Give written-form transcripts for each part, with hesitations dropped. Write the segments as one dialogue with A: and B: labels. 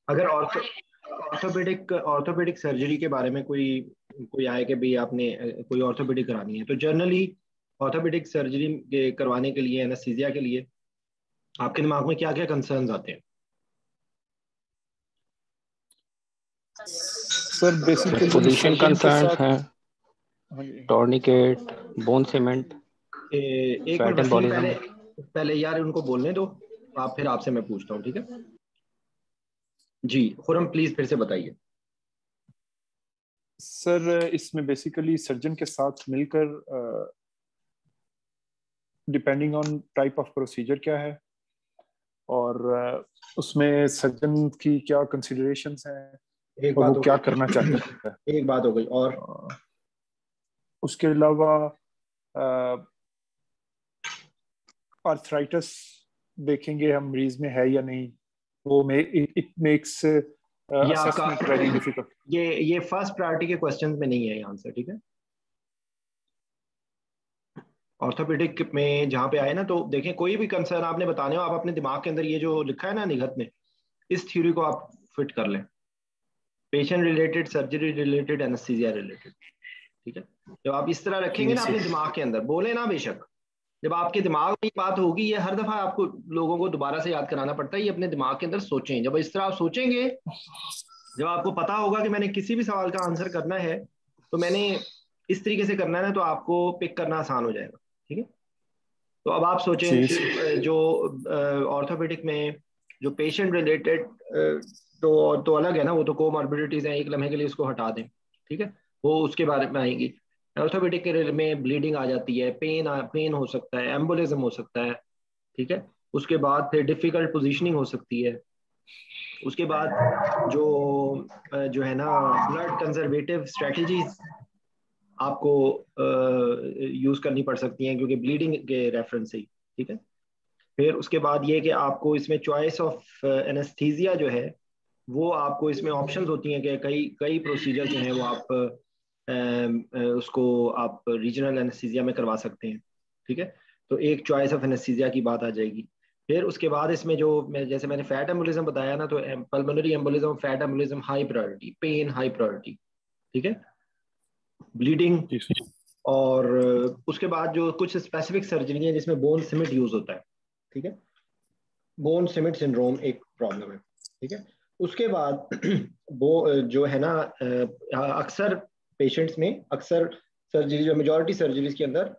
A: अगर orthopaedic surgery के बारे में कोई कोई आए कि भाई आपने कोई ऑर्थोपेडिक करानी है, तो जनरली ऑर्थोपेडिक सर्जरी करवाने के लिए, एनेस्थीसिया के लिए आपके दिमाग में क्या क्या कंसर्न्स आते हैं?
B: सर बेसिकली
C: पोजीशन कंसर्न्स हैं, टॉर्निकेट, बोन सीमेंट,
A: एक
C: फैट
A: मिनट वसीम,
C: एम्बोलिज्म।
A: पहले यार उनको बोलने दो, आप फिर आपसे मैं पूछता हूँ, ठीक है जी। खुरम प्लीज फिर से बताइए।
B: सर इसमें बेसिकली सर्जन के साथ मिलकर depending on type of procedure क्या है और उसमें सर्जन की क्या कंसिडरेशंस हैं
A: एक
B: और
A: बात
B: वो
A: हो
B: क्या
A: गई,
B: करना चाहता है।
A: एक बात हो गई, और
B: उसके अलावा आर्थराइटिस देखेंगे हम मरीज में है या नहीं, वो इट मेक्स
A: ये आपका
B: असेसमेंट वेरी डिफिकल्ट।
A: ये फर्स्ट प्रायोरिटी के क्वेश्चंस में नहीं है ये आंसर, ठीक है। ऑर्थोपेडिक में जहाँ पे आए ना, तो देखें कोई भी कंसर्न आपने बताने हो, आप अपने दिमाग के अंदर ये जो लिखा है ना निगत में, इस थ्योरी को आप फिट कर लें। Patient related, surgery related, anaesthesia related, ठीक है। जब आप इस तरह रखेंगे ना अपने दिमाग के अंदर, बोले ना बेशक, जब आपके दिमाग में ये बात होगी, ये हर दफा आपको लोगों को दोबारा से याद कराना पड़ता है, ये अपने दिमाग के अंदर सोचें। जब इस तरह आप सोचेंगे, जब आपको पता होगा कि मैंने किसी भी सवाल का आंसर करना है तो मैंने इस तरीके से करना है ना, तो आपको पिक करना आसान हो जाएगा, ठीक है। तो अब आप सोचें, जो ऑर्थोपेडिक में जो पेशेंट रिलेटेड तो अलग है ना, वो तो कोमॉर्बिडिटीज हैं, एक लम्हे के लिए उसको हटा दें, ठीक है, वो उसके बारे में आएंगी। ऑर्थोपेडिक के में ब्लीडिंग आ जाती है, पेन हो सकता है, एम्बोलिज्म हो सकता है, ठीक है। उसके बाद फिर डिफिकल्ट पोजीशनिंग हो सकती है। उसके बाद जो है ना, ब्लड कंजर्वेटिव स्ट्रेटजीज आपको यूज करनी पड़ सकती हैं, क्योंकि ब्लीडिंग के रेफरेंस से ही, ठीक है। फिर उसके बाद ये कि आपको इसमें चॉइस ऑफ एनेस्थीसिया जो है, वो आपको इसमें ऑप्शंस होती हैं कि कई कई प्रोसीजर जो हैं वो आप उसको आप रीजनल एनेस्थीसिया में करवा सकते हैं, ठीक है। तो एक चॉइस ऑफ एनेस्थीसिया की बात आ जाएगी। फिर उसके बाद इसमें जो जैसे मैंने फैट एम्बोलिज्म बताया ना, तो pulmonary embolism, fat embolism high priority, pain high priority, ठीक है, ब्लीडिंग। और उसके बाद जो कुछ स्पेसिफिक सर्जरी है जिसमें बोन सिमेंट यूज होता है, ठीक है, बोन सिमेंट सिंड्रोम एक प्रॉब्लम है, ठीक है। उसके बाद वो जो है ना, अक्सर पेशेंट्स में, अक्सर सर्जरी जो मेजॉरिटी सर्जरीज के अंदर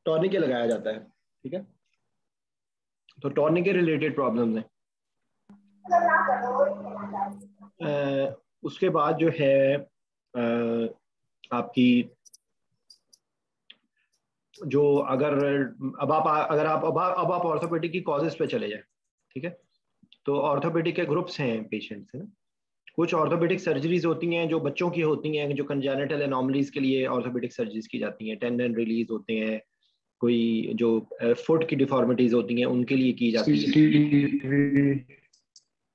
A: टॉर्निके लगाया जाता है, ठीक है। तो टॉर्निके रिलेटेड प्रॉब्लम्स हैं। उसके बाद जो है आपकी जो अगर अब आप ऑर्थोपेडिक की कॉजेज पे चले जाएं, ठीक है। तो ऑर्थोपेडिक के ग्रुप्स हैं पेशेंट्स हैं। कुछ ऑर्थोपेडिक सर्जरीज होती हैं जो बच्चों की होती हैं, जो कंजेनिटल एनॉमलीज के लिए ऑर्थोपेडिक सर्जरीज की जाती हैं, टेंडन रिलीज होते हैं, कोई जो फुट की डिफॉर्मिटीज होती हैं उनके लिए की जाती है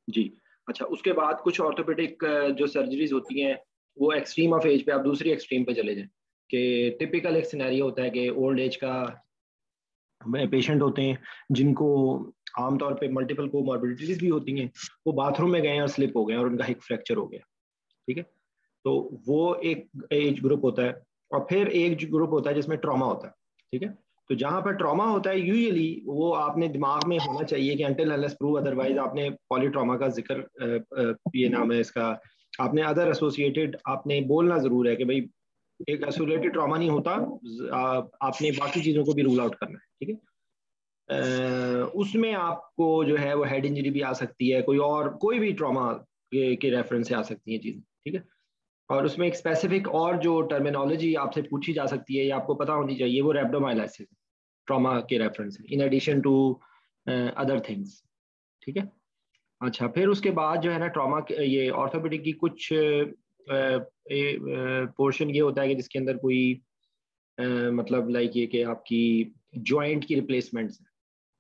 A: जी। अच्छा, उसके बाद कुछ ऑर्थोपेडिक जो सर्जरीज होती हैं वो एक्सट्रीम ऑफ एज पे, आप दूसरी एक्सट्रीम पे चले जाएं, कि टिपिकल एक सिनेरियो होता है कि ओल्ड एज का पेशेंट होते हैं जिनको आमतौर पे मल्टीपल कोमॉर्बिडिटीज भी होती हैं, वो बाथरूम में गए और स्लिप हो गए और उनका हिप फ्रैक्चर हो गया, ठीक है। तो वो एक एज ग्रुप होता है। और फिर एक ग्रुप होता है जिसमें ट्रॉमा होता है, ठीक है। तो जहां पर ट्रॉमा होता है, यूजुअली वो आपने दिमाग में होना चाहिए कि अनटिल अनलेस प्रूव अदरवाइज, आपने पॉलीट्रॉमा का जिक्र, ये नाम है इसका, आपने अदर एसोसिएटेड, आपने बोलना जरूर है कि भाई एक एसोसिएटेड ट्रॉमा नहीं होता, आपने बाकी चीजों को भी रूल आउट करना है, ठीक है। उसमें आपको जो है वो हेड इंजरी भी आ सकती है, कोई भी ट्रॉमा के रेफरेंस से आ सकती है चीजें, ठीक है। और उसमें एक स्पेसिफिक और जो टर्मिनोलॉजी आपसे पूछी जा सकती है या आपको पता होनी चाहिए, वो रैप्डोमाइलाइसिस ट्रॉमा के रेफरेंस है, in addition to other things, ठीक है। अच्छा, फिर उसके बाद जो है ना, ट्रॉमा ये ऑर्थोपेडिक की कुछ पोर्शन ये होता है कि जिसके अंदर कोई मतलब लाइक ये कि आपकी जॉइंट की रिप्लेसमेंट्स है,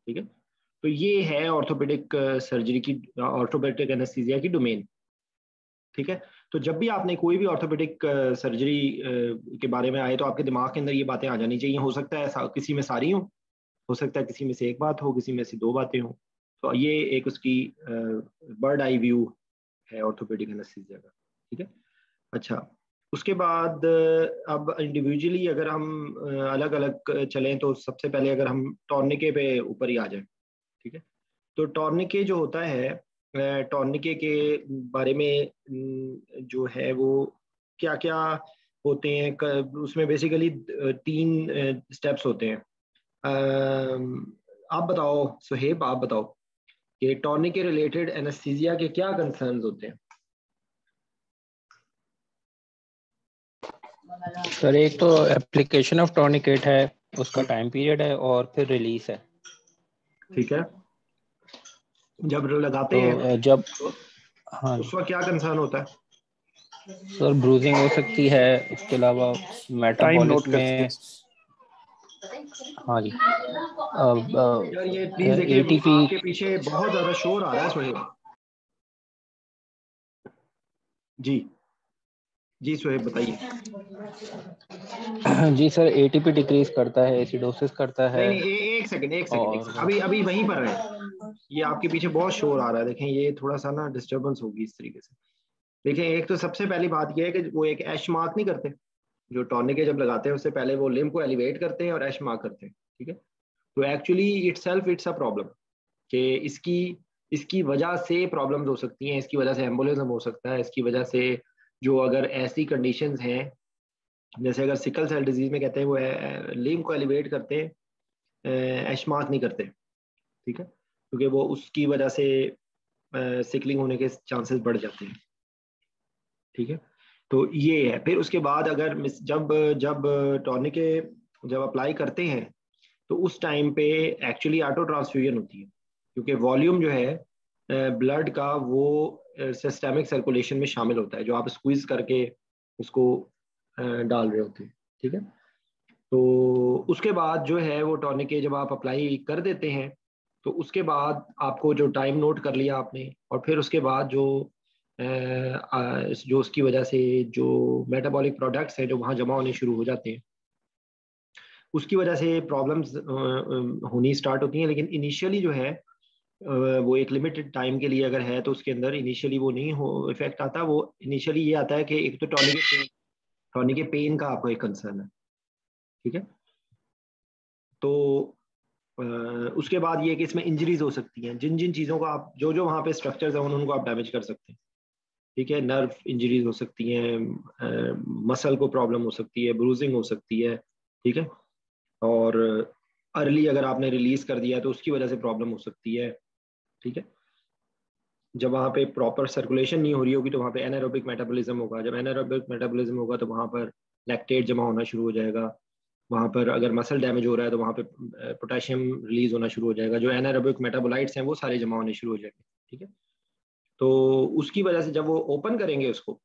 A: ठीक है। तो ये है ऑर्थोपेडिक सर्जरी की, ऑर्थोपेडिक एनेस्थीसिया की डोमेन, ठीक है। तो जब भी आपने कोई भी ऑर्थोपेडिक सर्जरी के बारे में आए, तो आपके दिमाग के अंदर ये बातें आ जानी चाहिए। हो सकता है किसी में सारी हो हो सकता है किसी में से एक बात हो, किसी में से दो बातें हो। तो ये एक उसकी बर्ड आई व्यू है ऑर्थोपेडिक एनेस्थीसिया का, ठीक है। अच्छा, उसके बाद अब इंडिविजुअली अगर हम अलग अलग चलें तो सबसे पहले अगर हम टॉर्निके पे ऊपर ही आ जाएं, ठीक है। तो टॉर्निके जो होता है, टॉर्निके के बारे में जो है वो क्या क्या होते हैं, उसमें बेसिकली 3 स्टेप्स होते हैं। आप बताओ सुहेब, आप बताओ कि टॉर्निके रिलेटेड एनेस्थीसिया के क्या कंसर्न्स होते हैं।
C: सर एक तो एप्लीकेशन ऑफ टॉर्निकेट है, उसका टाइम पीरियड है, और फिर रिलीज है।
A: ठीक है, जब लगाते
C: तो
A: हैं
C: जब
A: तो
C: हाँ
A: उस वक्त क्या कंसर्न होता है।
C: सर, ब्रूजिंग हो सकती है, उसके अलावा
B: टाइम
C: मेटाबॉलिक
B: नोट करते
C: में। हाँ जी,
A: यार ये प्लीज देखिए,
C: एटीपी।
A: आपके पीछे बहुत ज्यादा शोर आ रहा है सुहेब जी। जी सुहेब बताइए।
C: जी सर, एटीपी डिक्रीज करता है, एसिडोसिस करता है।
A: नहीं नहीं, एक सेकंड, एक सेकंड, एक
C: और
A: सेकंड, अभी अभी वहीं पर है। ये आपके पीछे बहुत शोर आ रहा है, देखें ये थोड़ा सा ना डिस्टरबेंस होगी इस तरीके से। देखिए, एक तो सबसे पहली बात यह है कि वो एक एश मार्क नहीं करते, जो टॉर्निके जब लगाते हैं उससे पहले वो लिम्ब को एलिवेट करते हैं और एश मार्क करते हैं, ठीक है। तो एक्चुअली इट्स अ प्रॉब्लम कि इसकी इसकी वजह से प्रॉब्लम्स हो सकती हैं, इसकी वजह से एम्बोलिज्म हो सकता है, इसकी वजह से जो अगर ऐसी कंडीशंस हैं, जैसे अगर सिकल सेल डिजीज में कहते हैं वो लिम्ब को एलिवेट करते हैं, एश मार्क नहीं करते, ठीक है, क्योंकि वो उसकी वजह से सिकलिंग होने के चांसेस बढ़ जाते हैं, ठीक है। तो ये है। फिर उसके बाद अगर जब जब टॉर्निके जब अप्लाई करते हैं तो उस टाइम पे एक्चुअली ऑटो ट्रांसफ्यूजन होती है, क्योंकि वॉल्यूम जो है ब्लड का वो सिस्टेमिक सर्कुलेशन में शामिल होता है, जो आप स्क्वीज करके उसको डाल रहे होते हैं, ठीक है। तो उसके बाद जो है वो टॉर्निके जब आप अप्लाई कर देते हैं तो उसके बाद आपको जो टाइम नोट कर लिया आपने, और फिर उसके बाद जो उसकी वजह से जो मेटाबॉलिक प्रोडक्ट्स हैं जो वहाँ जमा होने शुरू हो जाते हैं, उसकी वजह से प्रॉब्लम्स होनी स्टार्ट होती हैं। लेकिन इनिशियली जो है वो एक लिमिटेड टाइम के लिए अगर है तो उसके अंदर इनिशियली वो नहीं हो इफेक्ट आता। वो इनिशियली ये आता है कि एक तो टॉर्निके पेन का आपको एक कंसर्न है, ठीक है। तो उसके बाद ये कि इसमें इंजरीज हो सकती हैं, जिन जिन चीज़ों का आप जो जो वहाँ पे स्ट्रक्चर्स हैं उनको आप डैमेज कर सकते हैं, ठीक है। नर्व इंजरीज हो सकती हैं, मसल को प्रॉब्लम हो सकती है, ब्रूजिंग हो सकती है, ठीक है। और अर्ली अगर आपने रिलीज कर दिया तो उसकी वजह से प्रॉब्लम हो सकती है, ठीक है। जब वहाँ पे प्रॉपर सर्कुलेशन नहीं हो रही होगी तो वहाँ पे एनारोबिक मेटाबॉलिज्म होगा, जब एनारोबिक मेटाबॉलिज्म होगा तो वहाँ पर लैक्टेट जमा होना शुरू हो जाएगा, वहाँ पर अगर मसल डैमेज हो रहा है तो वहाँ पे पोटेशियम रिलीज होना शुरू हो जाएगा, जो एनारोबिक मेटाबोलाइट्स हैं वो सारे जमा होने शुरू हो जाएंगे, ठीक है। तो उसकी वजह से जब वो ओपन करेंगे उसको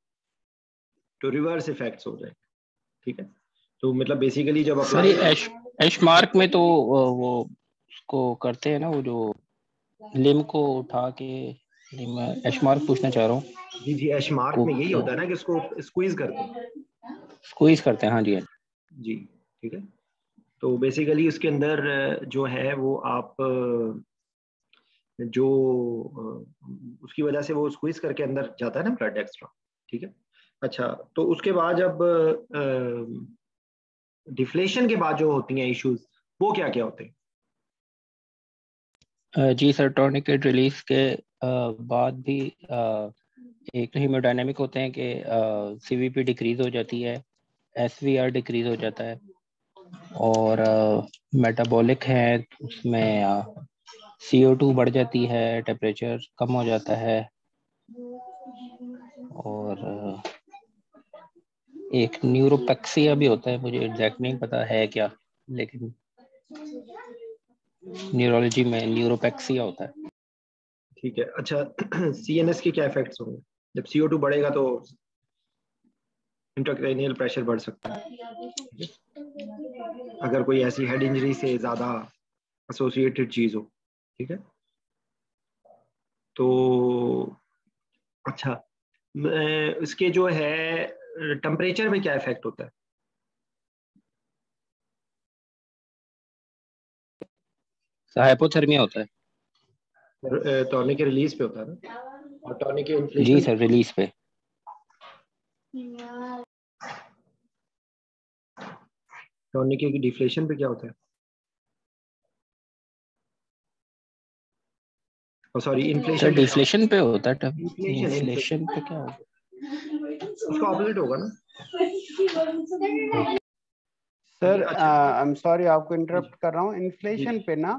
A: तो रिवर्स इफेक्ट्स हो जाएंगे, ठीक है। तो मतलब बेसिकली जब
C: सर
A: अप्लाई
C: ये एश मार्क में तो वो उसको करते हैं ना, वो जो लिम को उठा के, मैं एश मार्क पूछना चाह रहा हूँ।
A: जी जी, एश मार्क में यही होता है ना कि इसको स्क्वीज करते हैं,
C: स्क्वीज करते हैं, हाँ जी।
A: जी, ठीक है। तो बेसिकली उसके अंदर जो है वो आप जो उसकी वजह से वो स्क्वीज करके अंदर जाता है ना ब्लड एक्स्ट्रा, ठीक है। अच्छा, तो उसके बाद जब डिफ्लेशन के बाद जो होती हैं इश्यूज, वो क्या क्या होते हैं।
C: जी सर, टॉर्निकेट रिलीज के बाद भी एक तो हीमोडायनेमिक होते हैं कि सीवीपी डिक्रीज हो जाती है, एसवीआर डिक्रीज हो जाता है, और मेटाबॉलिक है उसमें CO2 बढ़ जाती है, टेम्परेचर कम हो जाता है, और एक न्यूरोपेक्सिया भी होता है, मुझे एग्जैक्ट नहीं पता है क्या, लेकिन न्यूरोलॉजी में न्यूरोपेक्सिया होता है।
A: ठीक है। अच्छा, सीएनएस के क्या इफेक्ट्स होंगे जब CO2 बढ़ेगा तो इंट्राक्रैनियल प्रेशर बढ़ सकता है, ठीक है? अगर कोई ऐसी हेड इंजरी से ज्यादा एसोसिएटेड चीज हो, ठीक है। तो अच्छा, इसके जो है टेम्परेचर में क्या इफेक्ट होता है।
C: हाइपोथर्मिया होता है।
A: टॉनिक के रिलीज पे होता है ना, और टॉनिक के
C: जी
A: इन्फ्लेशन
C: सर, रिलीज पे।
A: टॉनिक के डिफ्लेशन पे क्या होता है? सॉरी,
C: सर
A: इन्फ्लेशन पे क्या होता
C: डिफ्लेशन पे होता है।
A: है? इन्फ्लेशन, इन्फ्लेशन
C: इन्फ्लेशन पे क्या होता
A: उसका ऑपोजिट होगा ना।
D: सर
A: अच्छा,
D: आई एम सॉरी आपको इंटरप्ट कर रहा हूँ।
A: जी
D: इन्फ्लेशन पे ना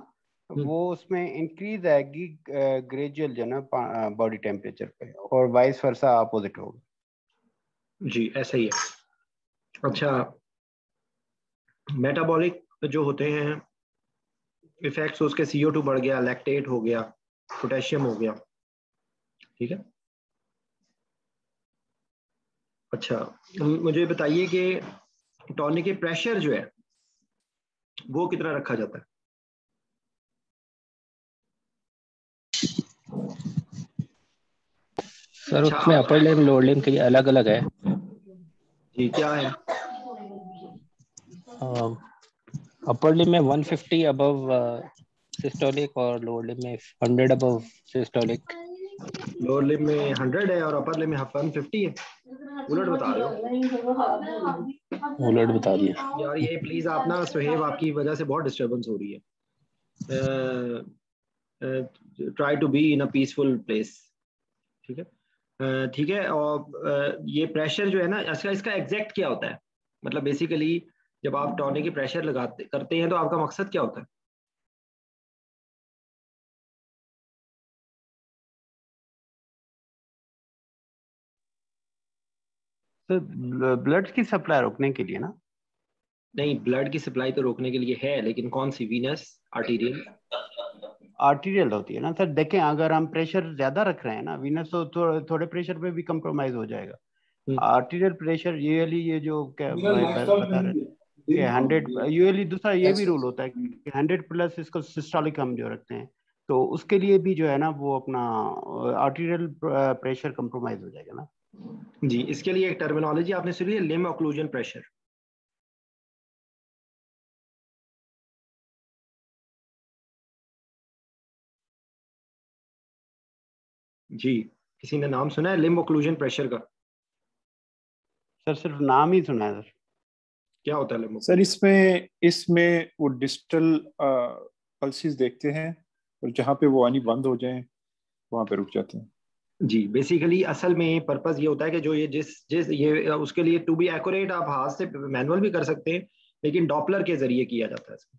D: वो उसमें इंक्रीज आएगी ग्रेजुअल जो ना बॉडी टेम्परेचर पे, और वाइस वर्सा अपोजिट होगा।
A: जी, ऐसा ही है। अच्छा, मेटाबॉलिक जो होते हैं इफेक्ट्स, उसके CO2 बढ़ गया, लैक्टेट हो गया, पोटेशियम हो गया, ठीक है। अच्छा, मुझे बताइए कि टॉनिक के प्रेशर जो है वो कितना रखा जाता है?
C: सर
A: अच्छा,
C: उसमें अपर लिम लोअर लिम के लिए अलग अलग है।
A: जी क्या है?
C: अपर लिम में 150 अबव सिस्टोलिक और लोअर लिम में 100 अबव सिस्टोलिक।
A: लोअर लिम में 100 है और अपर लिम में 150 है। उलट बता रहे हो
C: उलट बता दिए।
A: यार। ये प्लीज आप ना, सुहेब आपकी वजह से बहुत डिस्टरबेंस हो रही है। Try to be in a peaceful place, ठीक है। ठीक है। और ये प्रेशर जो है ना, इसका इसका एग्जैक्ट क्या होता है? मतलब बेसिकली जब आप टॉनिक की प्रेशर लगाते करते हैं तो आपका मकसद क्या होता है?
D: सर ब्लड की सप्लाई रोकने के लिए ना।
A: नहीं, ब्लड की सप्लाई तो रोकने के लिए है, लेकिन कौन सी? Venus, arterial?
D: आर्टीरियल होती है ना सर। देखें अगर हम प्रेशर ज्यादा रख रहे हैं ना, वीनस तो थोड़े प्रेशर पे भी कंप्रोमाइज हो जाएगा। आर्टीरियल प्रेशर यूएली ये जो क्या बता रहे थे कि 100 यूएली। दूसरा ये भी रूल होता है कि 100+ इसको सिस्टोलिक हम जो रखते हैं, तो उसके लिए भी जो है ना वो अपना आर्टीरियल प्रेशर कंप्रोमाइज हो जाएगा ना।
A: जी, इसके लिए एक टर्मिनोलॉजी आपने सुनी है, लिम्ब ऑक्लूजन प्रेशर। जी, किसी ने नाम सुना है लिम्ब ऑक्लूजन प्रेशर का?
D: सर सिर्फ नाम ही सुना है सर।
A: क्या होता है लिम्ब?
B: सर इसमें इसमें वो डिजिटल पल्सेस देखते हैं, और जहाँ पे वो आनी बंद हो जाए वहां पे रुक जाते हैं।
A: जी, बेसिकली असल में पर्पस ये होता है कि जो ये जिस जिस ये उसके लिए टू बी एक्यूरेट आप हाथ से मैनुअल भी कर सकते हैं, लेकिन डॉपलर के जरिए किया जाता है इसको,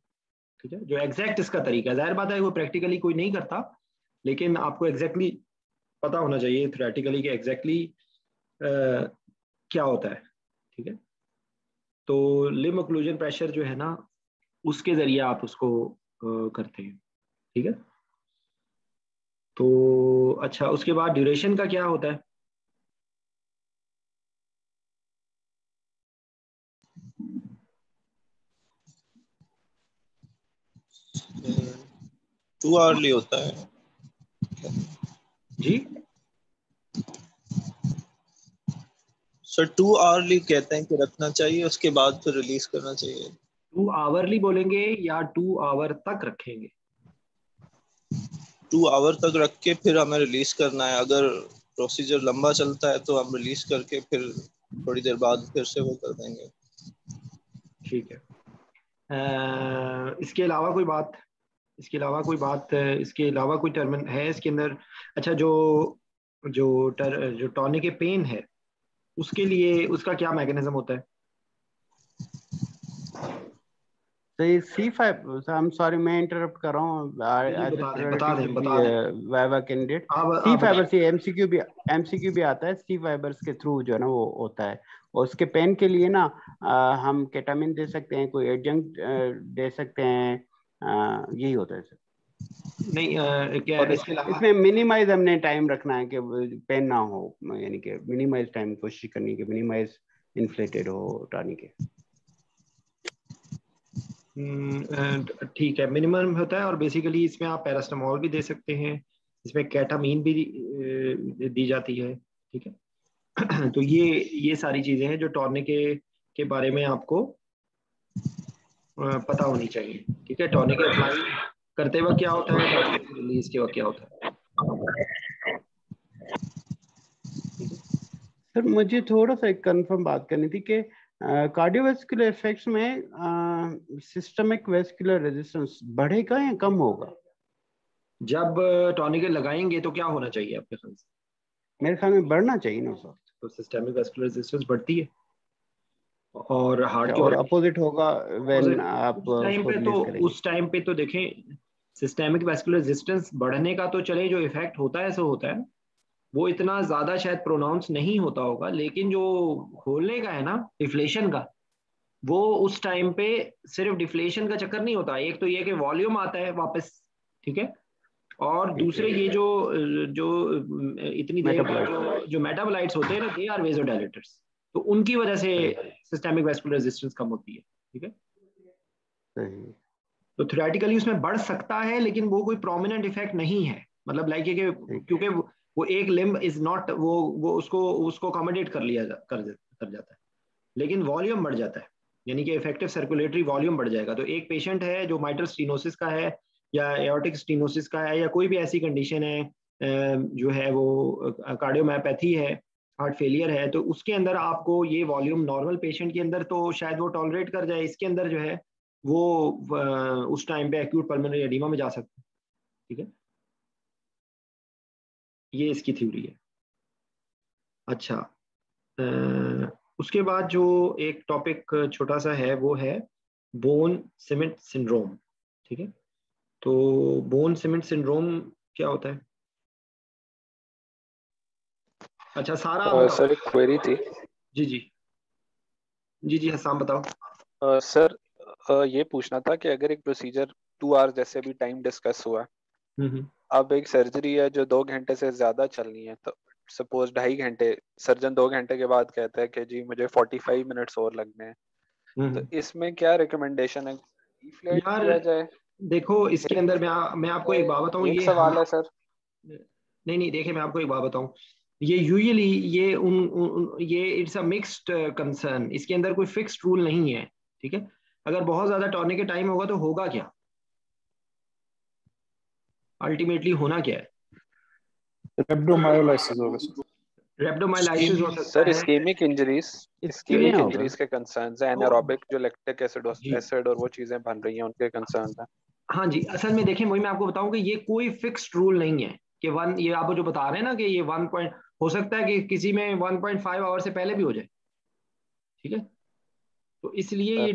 A: ठीक है। जो एग्जैक्ट इसका तरीका है, जाहिर बात है वो प्रैक्टिकली कोई नहीं करता, लेकिन आपको एग्जैक्टली पता होना चाहिए थ्योरेटिकली कि एग्जैक्टली क्या होता है, ठीक है। तो लिम्ब ऑक्लूजन प्रेशर जो है ना, उसके जरिए आप उसको करते हैं, ठीक है। तो अच्छा, उसके बाद ड्यूरेशन का क्या होता है?
E: टू आवरली होता है
A: जी
E: सर। 2 आवरली कहते हैं कि रखना चाहिए, उसके बाद फिर रिलीज करना चाहिए।
A: 2 आवरली बोलेंगे या 2 आवर तक रखेंगे?
E: 2 आवर तक रख के फिर हमें रिलीज करना है। अगर प्रोसीजर लंबा चलता है तो हम रिलीज करके फिर थोड़ी देर बाद फिर से वो कर देंगे।
A: ठीक है। इसके अलावा कोई बात? इसके अलावा कोई टर्म है इसके अंदर? अच्छा, जो टॉनिक के पेन है, उसके लिए उसका क्या मैकेनिज्म होता है?
D: तो ये C5, आई एम सॉरी मैं इंटरप्ट कर रहा हूँ।
A: जी,
D: एज ए
A: बता दें
D: प्रियोरिटी टू बी
A: बता दें।
D: Viva candidate.
A: आप
D: सी
A: बताएं।
D: फाइबर से एमसीक्यू भी आता है। सी फाइबर्स के थ्रू जो है ना वो होता है। और उसके पेन के लिए ना हम केटामिन दे सकते हैं, कोई एडजंक्ट दे सकते हैं। यही होता है सर।
A: नहीं, क्या
D: और
A: इसके अलावा?
D: इसमें मिनिमाइज हमने टाइम रखना है कि पेन ना हो, यानी कि मिनिमाइज टाइम कोशिश करनी है कि मिनिमाइज इन्फ्लेटेड हो टॉनिक के।
A: ठीक है, मिनिमम होता है। और बेसिकली इसमें आप पैरास्टामोल भी दे सकते हैं, इसमें केटामीन भी दी जाती है, ठीक है। तो ये सारी चीजें हैं जो टॉर्निक के बारे में आपको पता होनी चाहिए, ठीक है। टॉनिक अप्लाई करते वक्त क्या होता है, रिलीज के वक्त क्या होता है।
D: सर मुझे थोड़ा सा एक कंफर्म बात करनी थी कि कार्डियोवैस्कुलर इफेक्ट्स में सिस्टमिक वेस्कुलर रेजिस्टेंस बढ़ेगा या कम होगा?
A: जब टॉनिक लगाएंगे तो क्या होना चाहिए आपके ख्याल से?
D: मेरे ख्याल में बढ़ना चाहिए ना सर।
A: तो सिस्टेमिक वेस्कुलर रेजिस्टेंस बढ़ती है और हार्ट के
D: और अपोजिट होगा व्हेन आप
A: उस टाइम
D: उसको
A: पे
D: रिलीज
A: तो
D: करेंगे।
A: उस टाइम पे तो देखें, सिस्टेमिक वेस्कुलर रेजिस्टेंस बढ़ने का तो चले जो इफेक्ट होता है सो होता है, वो इतना ज्यादा शायद प्रोनाउंस नहीं होता होगा, लेकिन जो खोलने का है ना, डिफ्लेशन का, वो उस टाइम पे सिर्फ डिफ्लेशन का चक्कर नहीं होता। एक तो ये कि वॉल्यूम आता है वापस, ठीक है, और दूसरे ये जो जो इतनी देर बाद जो मेटाबोलाइट्स होते हैं ना, दे आर वेजोडाइलेटर्स, तो उनकी वजह से सिस्टेमिक वेस्कुलर रेजिस्टेंस कम होती है, ठीक है। तो थ्योरेटिकली उसमें बढ़ सकता है, लेकिन वो कोई प्रोमिनेंट इफेक्ट नहीं है, मतलब लाइक कि क्योंकि वो एक लिम्ब इज नॉट, वो उसको अकोमोडेट कर जाता है, लेकिन वॉल्यूम बढ़ जाता है, यानी कि इफेक्टिव सर्कुलेटरी वॉल्यूम बढ़ जाएगा। तो एक पेशेंट है जो माइट्रल स्टीनोसिस का है या एओर्टिक स्टीनोसिस का है या कोई भी ऐसी कंडीशन है जो है वो कार्डियोमायोपैथी है, हार्ट फेलियर है, तो उसके अंदर आपको ये वॉल्यूम नॉर्मल पेशेंट के अंदर तो शायद वो टॉलरेट कर जाए, इसके अंदर जो है वो उस टाइम पे एक्यूट पल्मोनरी एडिमा में जा सकता है, ठीक है। ये इसकी थ्योरी है। अच्छा, उसके बाद जो एक टॉपिक छोटा सा है वो है बोन सीमेंट सिंड्रोम, ठीक है। तो बोन सीमेंट सिंड्रोम क्या होता है? अच्छा सारा
B: सर एक क्वेरी थी।
A: जी जी जी जी हसाम बताओ।
B: सर ये पूछना था कि अगर एक प्रोसीजर 2 आवर्स जैसे भी टाइम डिस्कस हुआ, अब एक सर्जरी है जो 2 घंटे से ज्यादा चलनी है, तो सपोज 2.5 घंटे, सर्जन 2 घंटे के बाद कहता है कि जी मुझे 45 मिनट्स और लगने हैं, तो इसमें क्या रिकमेंडेशन है, डिफ्लेट किया जाए?
A: देखो इसके अंदर मैं आपको एक बात बताऊं,
B: एक
A: ये
B: सवाल है सर।
A: नहीं देखिए मैं आपको एक बात बताऊं, ये यूजुअली ये ये इट्स अ मिक्स्ड कंसर्न, इसके अंदर कोई फिक्स्ड रूल नहीं है, ठीक है। अगर बहुत ज्यादा टॉर्निक के टाइम होगा तो होगा क्या, अल्टीमेटली होना क्या है?
B: रेब्डोमायोलाइसिस होगा सर।
A: रेब्डोमाइलाइसिस हो सकता
B: सर
A: है,
B: इस्केमिक इंजरीज के कंसर्न्स है, एनारोबिक जो लैक्टिक एसिड और वो चीजें बन रही हैं उनके कंसर्न्स हैं।
A: हाँ जी, असल में देखिए वही मैं आपको बताऊं कि ये कोई फिक्स्ड रूल नहीं है कि ये आप जो बता रहे हैं ना कि ये 1 पॉइंट हो सकता है कि किसी में 1.5 आवर से पहले भी हो जाए, ठीक है। तो इसलिए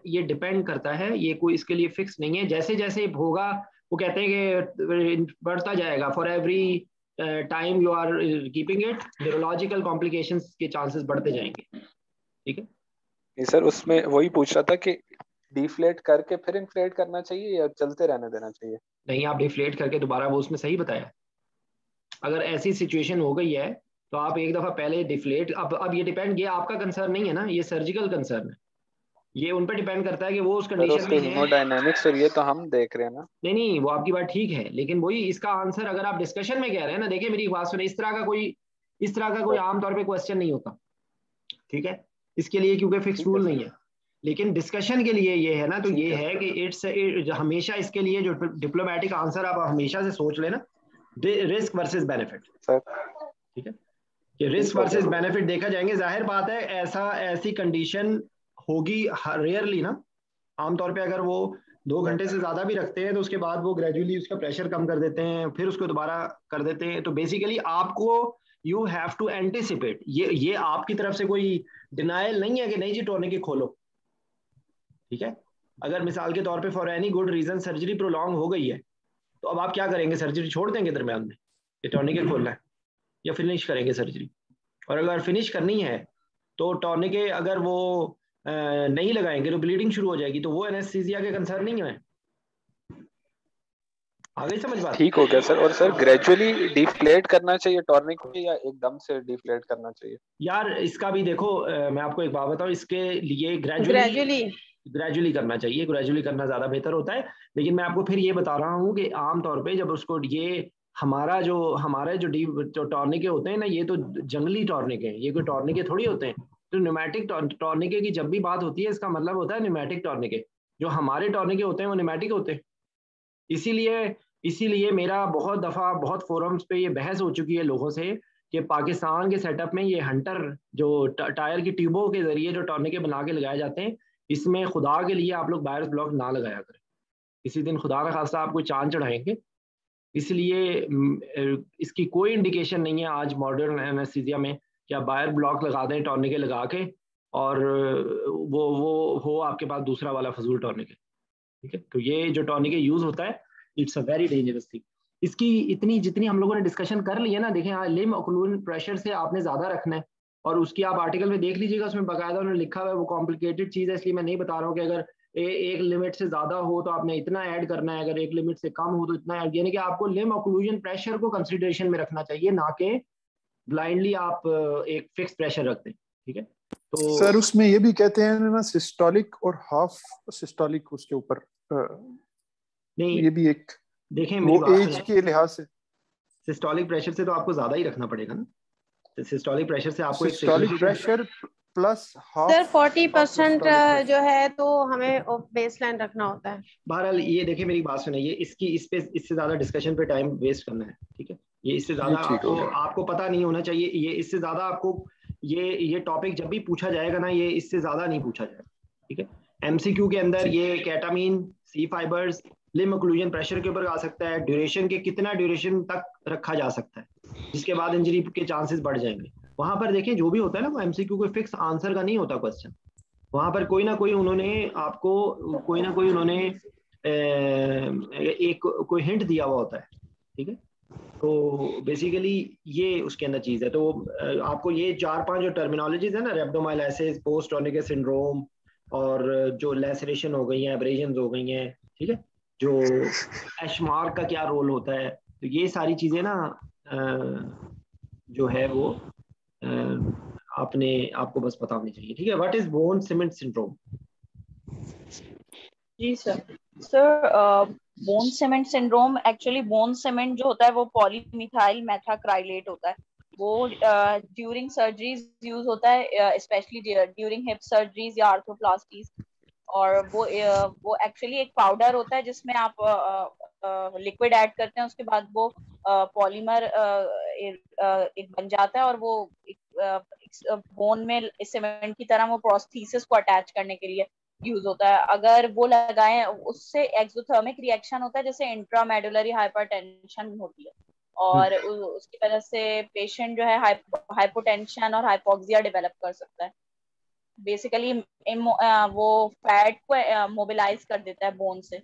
A: ये डिपेंड करता है, ये कोई इसके लिए फिक्स नहीं है, जैसे जैसे होगा वो कहते हैं कि बढ़ता जाएगा, for every time you are keeping it neurological complications के चांसेस बढ़ते जाएंगे, ठीक है।
B: सर उसमें वही पूछ रहा था कि डिफ्लेट करके फिर इन्फ्लेट करना चाहिए या चलते रहने देना चाहिए?
A: नहीं, आप डिफ्लेट करके दोबारा, वो उसमें सही बताया, अगर ऐसी सिचुएशन हो गई है तो आप एक दफा पहले डिफ्लेट, अब ये डिपेंड, ये आपका कंसर्न नहीं है ना, ये सर्जिकल कंसर्न है, ये उन पर डिपेंड करता है कि वो उस कंडीशन में है।
B: हीमोडायनामिक्स और ये तो हम देख रहे हैं ना।
A: नहीं वो आपकी बात ठीक है, लेकिन वही इसका आंसर अगर आप डिस्कशन में कह रहे हैं ना, देखिए मेरी बात सुने, इस तरह का कोई आमतौर पे क्वेश्चन नहीं होता, ठीक है, इसके लिए क्योंकि फिक्स रूल नहीं है, लेकिन डिस्कशन के लिए ये है ना, तो ये है कि इट्स हमेशा इसके लिए जो डिप्लोमेटिक आंसर आप हमेशा से सोच लेना, रिस्क वर्सेस बेनिफिट, ठीक है, कि रिस्क वर्सेस बेनिफिट देखा जाएंगे। जाहिर बात है ऐसी कंडीशन होगी रेयरली ना, आमतौर पे अगर वो 2 घंटे से ज्यादा भी रखते हैं तो उसके बाद वो ग्रेजुअली उसका प्रेशर कम कर देते हैं, फिर उसको दोबारा कर देते हैं। तो बेसिकली आपको यू हैव टू एंटिसिपेट, ये आपकी तरफ से कोई डिनायल नहीं है कि नहीं जी टॉर्निके खोलो, ठीक है। अगर मिसाल के तौर पे for any good reason surgery prolong हो गई है, तो अब आप क्या करेंगे, सर्जरी छोड़ देंगे दरम्यान में, ये टॉर्निके खोलना है, या फिनिश करेंगे सर्जरी? और अगर फिनिश करनी है तो टॉर्निके अगर वो नहीं लगाएंगे तो ब्लीडिंग शुरू हो जाएगी, तो वो एनेस्थीसिया के कंसर्न नहीं है। आगे समझ बात?
B: ठीक हो गया सर। और सर ग्रेजुअली डिफ्लेट करना चाहिए टॉर्निक को या एकदम से डिफ्लेट करना चाहिए?
A: यार इसका भी देखो, मैं आपको एक बात बताऊं, इसके लिए ग्रेजुअली करना चाहिए, ग्रेजुअली करना ज्यादा बेहतर होता है। लेकिन मैं आपको फिर ये बता रहा हूँ कि आमतौर पे जब उसको ये हमारे जो टॉर्निके होते हैं ना, ये तो जंगली टॉर्निके हैं, ये कोई टॉर्निके थोड़ी होते हैं। तो न्यूमेटिक टॉर्निके की जब भी बात होती है, इसका मतलब होता है न्यूमेटिक टॉर्निके। जो हमारे टॉर्निके होते हैं वो न्यूमेटिक होते हैं, इसीलिए मेरा बहुत दफ़ा बहुत फोरम्स पे ये बहस हो चुकी है लोगों से कि पाकिस्तान के सेटअप में ये हंटर जो टायर की ट्यूबों के जरिए जो टॉर्निके बना के लगाए जाते हैं, इसमें खुदा के लिए आप लोग बायर्स ब्लॉक ना लगाया करें। किसी दिन खुदा का खासा आप कोई चांद चढ़ाएंगे, इसलिए इसकी कोई इंडिकेशन नहीं है आज मॉडर्न एनेस्थीसिया में कि आप बायर ब्लॉक लगा दें टॉर्निके लगा के और वो हो आपके पास दूसरा वाला फजूल टॉर्निके। ठीक है, तो ये जो टॉर्निके यूज होता है it's a very dangerous thing. इसकी इतनी जितनी हम लोगों ने डिस्कशन कर ली है ना, देखें लिम ओक्लूजन प्रेशर से आपने ज्यादा रखना है, और उसकी आप आर्टिकल में देख लीजिएगा, उसमें बाकायदा उन्होंने लिखा हुआ है। वो कॉम्प्लिकेटेड चीज़ है, इसलिए मैं नहीं बता रहा हूँ कि अगर एक लिमिट से ज्यादा हो तो आपने इतना ऐड करना है, अगर एक लिमिट से कम हो तो इतना ऐड, यानी कि आपको लिम ओक्लूजन प्रेशर को कंसिडरेशन में रखना चाहिए, ना कि ब्लाइंडली आप एक फिक्स प्रेशर रखते हैं। ठीक है, तो
F: सर उसमें ये भी कहते हैं ना सिस्टोलिक और हाफ सिस्टोलिक, उसके ऊपर
A: नहीं
F: ये भी एक
A: देखें
F: वो एज के लिहाज से
A: सिस्टोलिक प्रेशर से तो आपको ज्यादा ही रखना पड़ेगा ना। तो सिस्टोलिक प्रेशर से आपको
F: systolic pressure plus half
G: sir 40% जो है तो हमें बेसलाइन रखना होता है।
A: बहरहाल ये देखिए मेरी बात सुनिए, इससे ज्यादा डिस्कशन पे टाइम वेस्ट करना है। ठीक है, ये इससे ज्यादा आपको पता नहीं होना चाहिए। ये इससे ज्यादा आपको ये टॉपिक जब भी पूछा जाएगा ना, ये इससे ज्यादा नहीं पूछा जाएगा। ठीक है, एमसीक्यू के अंदर ये केटामीन, सी फाइबर्स, लिम ओक्लूजन प्रेशर के ऊपर आ सकता है, ड्यूरेशन के कितना ड्यूरेशन तक रखा जा सकता है, जिसके बाद इंजरी के चांसेस बढ़ जाएंगे। वहां पर देखें जो भी होता है ना, वो एमसीक्यू कोई फिक्स आंसर का नहीं होता क्वेश्चन। वहां पर कोई ना कोई उन्होंने एक कोई हिंट दिया हुआ होता है। ठीक है, तो बेसिकली ये उसके अंदर चीज है। तो आपको ये 4-5 जो टर्मिनोलॉजीज है ना, रेब्डोमाइलिसिस, पोस्ट टॉर्निके सिंड्रोम, और जो लैसरेशन हो गई हैं, एब्रेजन्स हो गई हैं, ठीक है, जो एशमार्क का क्या रोल होता है, तो ये सारी चीजें ना जो है वो आपको बस पता होनी चाहिए। ठीक है, what is bone cement syndrome?
H: जी sir bone cement syndrome, actually bone cement जो होता है वो पॉलीमिथाइल मेथाक्राइलेट होता है। वो ड्यूरिंग सर्जरीज यूज होता है, स्पेशली ड्यूरिंग हिप सर्जरीज या आर्थोप्लास्टीज। और वो एक्चुअली एक पाउडर होता है जिसमें आप लिक्विड ऐड करते हैं, उसके बाद वो पॉलीमर एक बन जाता है, और वो बोन में सीमेंट की तरह वो प्रोस्थेसिस को अटैच करने के लिए यूज होता है। अगर वो लगाएं उससे एक्सोथर्मिक रिएक्शन होता है, जैसे इंट्रामेडुलरी हाइपरटेंशन होती है, और उसकी वजह से पेशेंट जो है हाइपोटेंशन और हाइपोक्सिया डेवलप कर सकता है। बेसिकली वो फैट को मोबिलाइज कर देता है बोन से।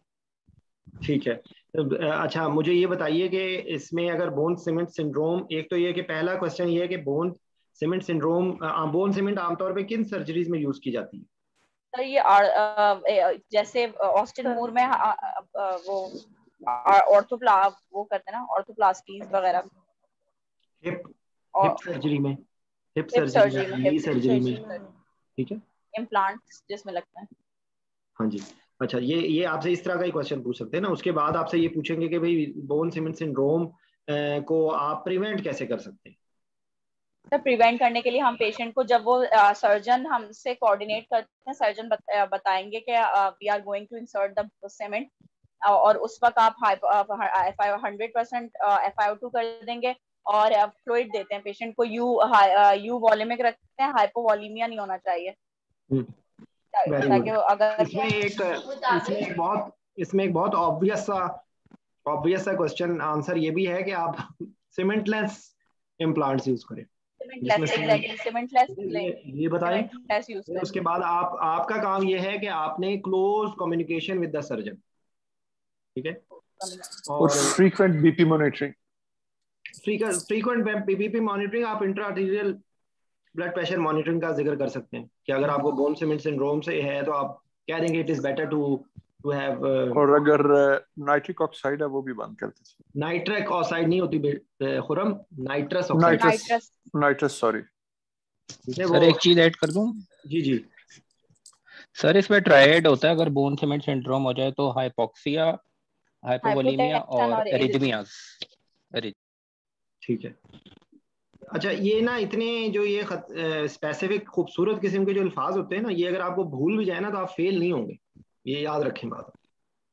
A: ठीक है, अच्छा मुझे ये बताइए कि इसमें अगर बोन सीमेंट सिंड्रोम, एक तो ये कि पहला क्वेश्चन ये है कि bone cement syndrome, bone cement आमतौर पे किन सर्जरीज में यूज की जाती है?
H: सर ये जैसे ऑस्टिन मूर में वो वो करते हैं ना, ऑर्थोप्लास्टीज वगैरह।
A: हिप सर्जरी में, हिप सर्जरी में ठीक है,
H: इम्प्लांट्स जिसमें लगता है।
A: हाँ जी, अच्छा ये आपसे इस तरह का ही क्वेश्चन पूछ सकते हैं ना। उसके बाद आपसे ये पूछेंगे कि भाई बोन सीमेंट सिंड्रोम को आप प्रिवेंट कैसे कर सकते हैं?
H: तो प्रिवेंट करने के लिए हम पेशेंट को, जब वो सर्जन हमसे कोऑर्डिनेट करते हैं, सर्जन बताएंगे कि we are going to insert the cement, और उस वक्त आप 100% FiO2 कर देंगे और फ्लूइड देते हैं पेशेंट को। यू वॉल्यूमिक रखते हैं, हाइपोवॉलीमिया नहीं होना चाहिए। ताकि अगर
A: इसमें एक बहुत ऑब्वियस सा क्वेश्चन आंसर ये भी है कि आप सीमेंटलेस इम्प्लांट्स यूज करें। ये बताएं। उसके बाद आपका काम ये है कि आपने close communication with the surgeon. ठीक है,
F: और frequent BP monitoring.
A: Frequent BP monitoring, आप इंट्रा-आर्टेरियल ब्लड प्रेशर मॉनिटरिंग का जिक्र कर सकते हैं कि अगर आपको बोन सीमेंट सिंड्रोम से है तो आप कह देंगे it is better to have.
F: और अगर नाइट्रिक ऑक्साइड है वो भी बंद कर दीजिए।
A: नाइट्रिक ऑक्साइड नहीं होती खुरम, नाइट्रस
F: सॉरी
C: सर एक चीज ऐड कर दूं?
A: जी
C: सर इसमें ट्रायड होता है, अगर बोन सीमेंट सिंड्रोम हो जाए तो हाइपोक्सिया, हाइपोवोलीमिया और एरिथमियास। ठीक
A: है, अच्छा ये ना इतने जो ये स्पेसिफिक खूबसूरत किस्म के जो अल्फाज होते हैं ना, ये अगर आपको भूल भी जाए ना तो आप फेल नहीं होंगे, ये याद रखें बात।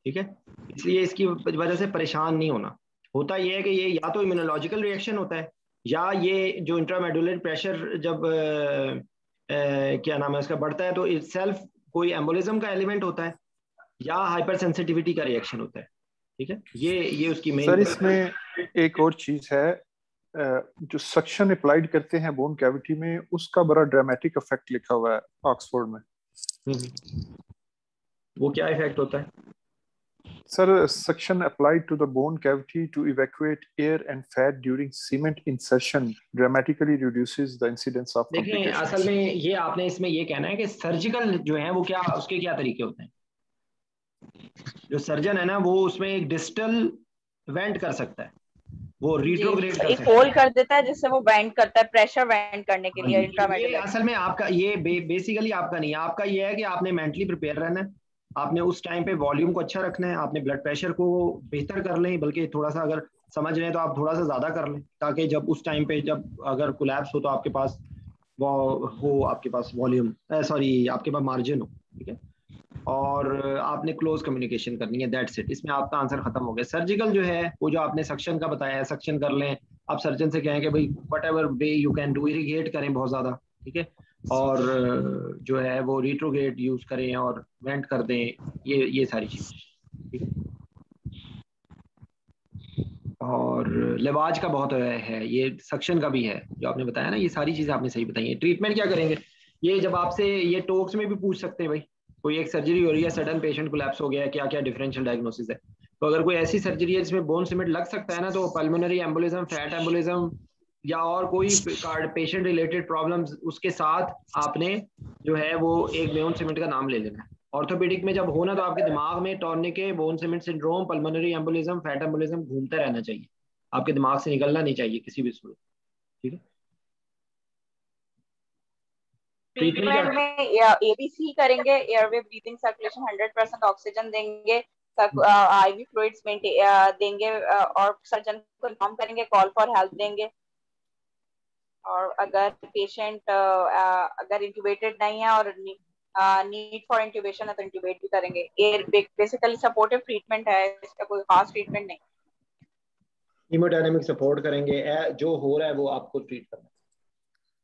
A: ठीक है, इसलिए इसकी वजह से परेशान नहीं होना। होता ये है कि ये या तो इम्यूनोलॉजिकल रिएक्शन होता है, या ये जो इंट्रामेडुलरी प्रेशर जब क्या नाम है उसका बढ़ता है तो इटसेल्फ कोई एम्बोलिज्म का एलिमेंट होता है, या हाइपर सेंसिटिविटी का रिएक्शन होता है। ठीक है, ये उसकी मेन।
F: सर इसमें एक और चीज है, जो सक्शन अप्लाइड करते हैं बोन कैविटी में, उसका बड़ा ड्रामेटिक इफेक्ट लिखा हुआ है ऑक्सफोर्ड में।
A: वो क्या इफेक्ट होता है
F: sir? Suction applied to the bone cavity to evacuate air and fat during cement insertion dramatically reduces the incidence of
A: देखें, असल में ये आपने इसमें ये कहना है कि सर्जिकल जो है वो क्या, उसके क्या तरीके होते हैं। जो सर्जन है ना वो उसमें एक डिस्टल वेंट कर सकता है, वो रिट्रोग्रेड कर सकता है,
H: होल कर देता है जिससे वो वेंट करता है प्रेशर वेंट करने के लिए इंट्रामेडुलरी।
A: ये असल में आपका ये बेसिकली आपका नहीं है, आपका ये है कि आपने मेंटली प्रिपेयर रहना है, आपने उस टाइम पे वॉल्यूम को अच्छा रखना है, आपने ब्लड प्रेशर को बेहतर कर लें, बल्कि थोड़ा सा अगर समझ रहे हैं तो आप थोड़ा सा ज्यादा कर लें, ताकि जब उस टाइम पे जब अगर कोलैप्स हो तो आपके पास वो हो, आपके पास वॉल्यूम सॉरी आपके पास मार्जिन हो। ठीक है, और आपने क्लोज कम्युनिकेशन करनी है, दैट्स इट। इसमें आपका आंसर खत्म हो गया। सर्जिकल जो है वो जो आपने सक्शन का बताया है, सक्शन कर लें, आप सर्जन से कहें कि भाई what ever way you can do, irrigate करें बहुत ज्यादा। ठीक है, और जो है वो रिट्रोग्रेड यूज करें और वेंट कर दें, ये सारी चीजें। ठीक है, और लिवाज का बहुत है, ये सक्शन का भी है जो आपने बताया ना, ये सारी चीजें आपने सही बताई है। ट्रीटमेंट क्या करेंगे, ये जब आपसे ये टॉक्स में भी पूछ सकते हैं भाई, कोई एक सर्जरी हो रही है, सडन पेशेंट कोलैप्स हो गया है, क्या क्या डिफरेंशियल डायग्नोसिस है। तो अगर कोई ऐसी सर्जरी है जिसमें बोन सीमेंट लग सकता है ना, तो पल्मोनरी एम्बोलिज्म, फैट एम्बोलिज्म या और कोई पेशेंट रिलेटेड प्रॉब्लम्स, उसके साथ आपने जो है वो एक बोन सीमेंट का नाम ले लेना है। ऑर्थोपेडिक में जब होना तो आपके दिमाग में tourniquet, bone cement syndrome, pulmonary embolism, fat embolism घूमते रहना चाहिए, आपके दिमाग से निकलना नहीं चाहिए किसी भी सूरत। ठीक है,
H: ट्रीटमेंट में एबीसी करेंगे, एयरवे ब्रीथिंग सर्कुलेशन 100% ऑक्सीजन देंगे, आईवी फ्लूइड्स देंगे, और सर्जन को इन्फॉर्म करेंगे, कॉल फॉर हेल्प देंगे। और अगर पेशेंट अगर इंट्यूबेटेड नहीं है और नीड फॉर इंट्यूबेशन है तो इंट्यूबेट भी करेंगे। ये बेसिकली सपोर्टिव ट्रीटमेंट है, इसका कोई खास ट्रीटमेंट नहीं।
A: हीमोडायनामिक सपोर्ट करेंगे, जो हो रहा है वो आपको ट्रीट करना है।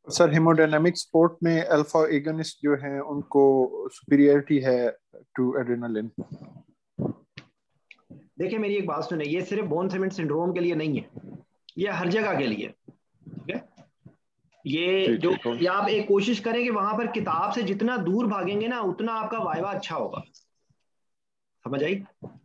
F: सर हेमोडायनामिक सपोर्ट में अल्फा एगोनिस्ट जो हैं उनको सुपीरियरिटी है टू एड्रेनालिन।
A: देखिए मेरी एक बात सुने, ये सिर्फ बोन सीमेंट सिंड्रोम के लिए नहीं है, ये हर जगह के लिए। ठीक है, ये जो ये आप एक कोशिश करें कि वहां पर किताब से जितना दूर भागेंगे ना उतना आपका वाइवा अच्छा होगा, समझ आई।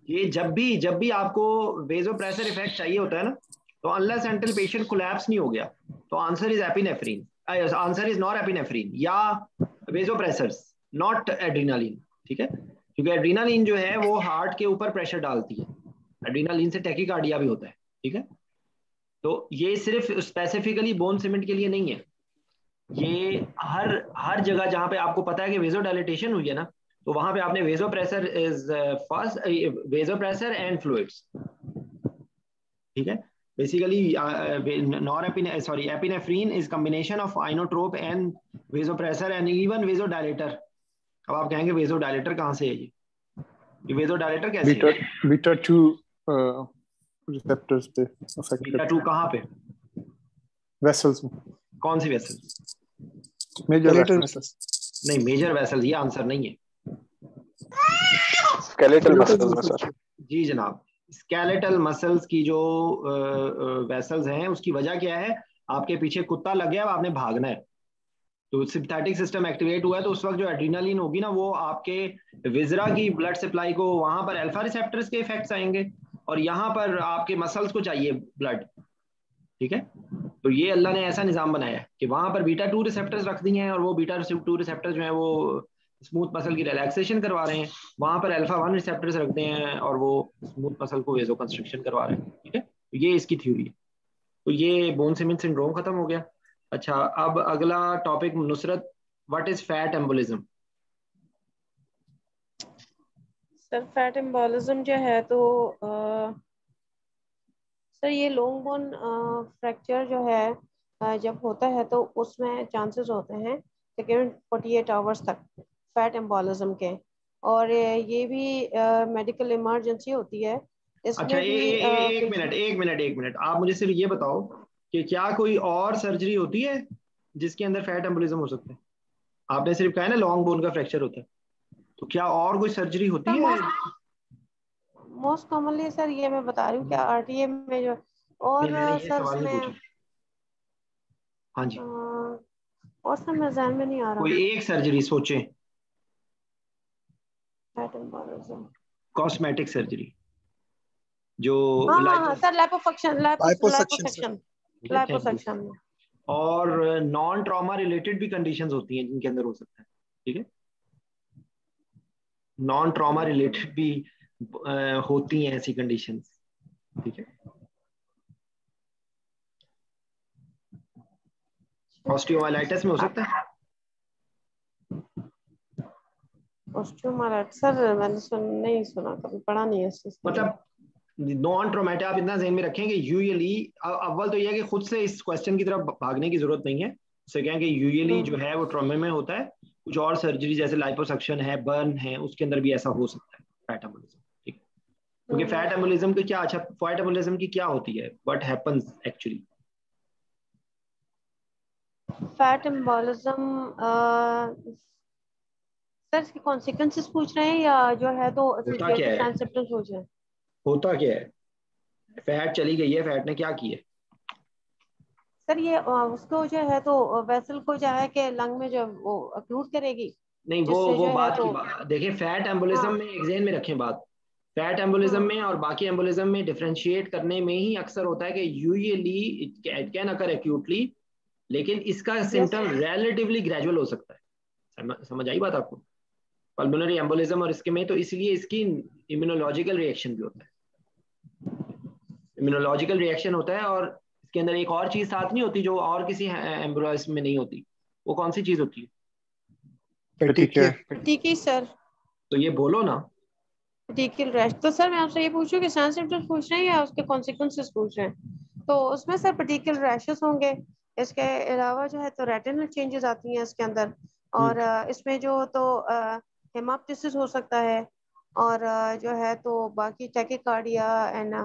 A: ये जब भी आपको वेजोप्रेशर इफेक्ट चाहिए होता है ना, तो अनलेस एंटिल पेशेंट कोलैप्स नहीं हो गया, तो answer is epinephrine, answer is not epinephrine या वेजोप्रेशर्स, नॉट एड्रीनालिन। ठीक है, क्योंकि एड्रीनालिन जो है वो हार्ट के ऊपर प्रेशर डालती है, एड्रीनालिन से टैकीकार्डिया भी होता है। ठीक है, तो ये सिर्फ स्पेसिफिकली बोन सीमेंट के लिए नहीं है, ये हर जगह जहां पे आपको पता है कि वेजोडाइलेटेशन हुई है ना, तो वहां पे आपने vasopressor is first, vasopressor and fluids. ठीक है, basically epinephrine is combination of inotrope and vasopressor and even vasodilator. अब आप कहेंगे वेजोडाइलेटर कहां से है, ये वेजोडाइलेटर कैसे है?
F: बीटा 2 रिसेप्टर्स पे अफेक्ट
A: बीटा 2 कहां पे?
F: वेसल्स में।
A: कौन सी वेसल्स?
F: Major vessels.
A: नहीं, मेजर वेसल्स ये आंसर नहीं है।
B: स्केलेटल मसल्स में सर।
A: जी जनाब, स्केलेटल मसल्स की जो वेसल्स हैं उसकी वजह क्या है, आपके पीछे कुत्ता लग गया, आपने भागना है, तो सिंपैथेटिक सिस्टम एक्टिवेट हुआ है, तो उस वक्त जो एड्रेनालिन होगी ना वो आपके विजरा की ब्लड सप्लाई को, वहां पर अल्फा रिसेप्टर्स के इफेक्ट्स आएंगे और यहाँ पर आपके मसल्स को चाहिए ब्लड। ठीक है, तो ये अल्लाह ने ऐसा निज़ाम बनाया है कि वहां पर बीटा 2 रिसेप्टर्स रख दिए हैं और वो बीटा 2 रिसेप्टर्स जो है वो स्मूथ मसल की रिलैक्सेशन करवा रहे हैं, वहां पर अल्फा 1 रिसेप्टर्स रखते हैं और वो स्मूथ मसल को वेजो कंस्ट्रक्शन करवा रहे हैं। ठीक है, तो ये इसकी थ्योरी है। तो ये बोन सीमेंट सिंड्रोम खत्म हो गया। अच्छा, अब अगला topic Nusrat, what is fat embolism?
G: Sir fat embolism जो है तो सर ये लॉन्ग बोन फ्रैक्चर जो है जब होता है तो उसमें चांसेस होते हैं सेकेंड 48 आवर्स तक फैट एम्बोलिज्म के, और ये भी मेडिकल इमरजेंसी होती है।
A: अच्छा,
G: इसमें भी
A: एक मिनट आप मुझे सिर्फ ये बताओ कि क्या कोई और सर्जरी होती है जिसके अंदर फैट एम्बोलिज्म हो सकता है? आपने सिर्फ कहा है ना लॉन्ग बोन का फ्रैक्चर होता है, तो क्या और कोई सर्जरी होती है?
G: मोस्ट कॉमनली सर ये मैं बता रही हूँ क्या आरटीए में जो और
A: मैंने ये
G: सर
A: सवाल नहीं
G: उसमें
A: पूछा। हाँ जी,
G: और सर मेरे ज़हन में नहीं आ रहा।
A: कोई एक सर्जरी सोचें।
G: फैट एम्बोलिज्म,
A: कॉस्मेटिक सर्जरी जो
G: हाँ सर लिपोसक्शन लिपोसक्शन
A: और नॉन ट्रॉमा रिलेटेड भी कंडीशंस होती हैं जिनके अंदर हो सकता है, ठीक है। नॉन ट्रॉमा रिलेटेड भी होती हैं ऐसी कंडीशंस, ठीक है। ऑस्टियोमाइलाइटिस में हो सकता है।
G: ऑस्टियोमाइलाइटिस सर मैंने नहीं सुना, कभी पढ़ा नहीं है इस चीज को।
A: मतलब नॉन ट्रोमेटिक आप इतना ज़हन में रखें कि यूजुअली अव्वल तो यह है कि खुद से इस क्वेश्चन की तरफ भागने की जरूरत नहीं है। उससे कहें कि यूजुअली जो है वो ट्रॉमे में होता है। कुछ और सर्जरी जैसे लाइपोसक्शन है, बर्न है, उसके अंदर भी ऐसा हो सकता है फैट एम्बोलिज्म, ठीक है। क्योंकि फैट एम्बोलिज्म की क्या, अच्छा फैट एम्बोलिज्म की क्या होती है, what happens actually?
G: Fat embolism sir इसके कॉन्सिक्वेंसेस पूछ रहे हैं या जो है तो
A: होता क्या है,
G: सिम्टम्स पूछ रहे हैं?
A: होता क्या है? फैट चली गई है, फैट ने क्या किया?
G: सर ये उसको जो है तो वेसल को जो है कि लंग में जो वो अक्लूड करेगी।
A: नहीं, वो बात की बात देखिए। फैट एम्बोलिज्म में एक ज़हन में रखें बात, फैट एम्बोलिज्म में और बाकी एम्बोलिज्म में डिफरेंशिएट करने में ही अक्सर होता है कि usually it can occur actually, लेकिन इसका सिम्टम रिलेटिवली ग्रेजुअल हो सकता है। समझ आई बात आपको? पल्मोनरी एम्बोलिज्म और इसके में तो इसलिए इसकी इम्यूनोलॉजिकल रिएक्शन भी होता है, इम्यूनोलॉजिकल रिएक्शन होता है। और इसके अंदर एक और चीज साथ नहीं होती जो और किसी एम्बोलिज्म में नहीं होती। वो कौन सी चीज होती है?
G: पेटिकी सर।
A: तो ये बोलो ना।
G: पेटिकल रैश। तो सर मैं आपसे ये पूछूं कि सिम्टम्स पूछ रहे हैं या उसके कॉन्सिक्वेंसेस पूछ रहे हैं? तो उसमें सर पेटिकल रैशेस होंगे। इसके अलावा जो है तो रेटिनल चेंजेस आती हैं इसके अंदर। और इसमें जो तो हेमाप्टिसिस हो सकता है। और जो है तो बाकी टैकीकार्डिया एंड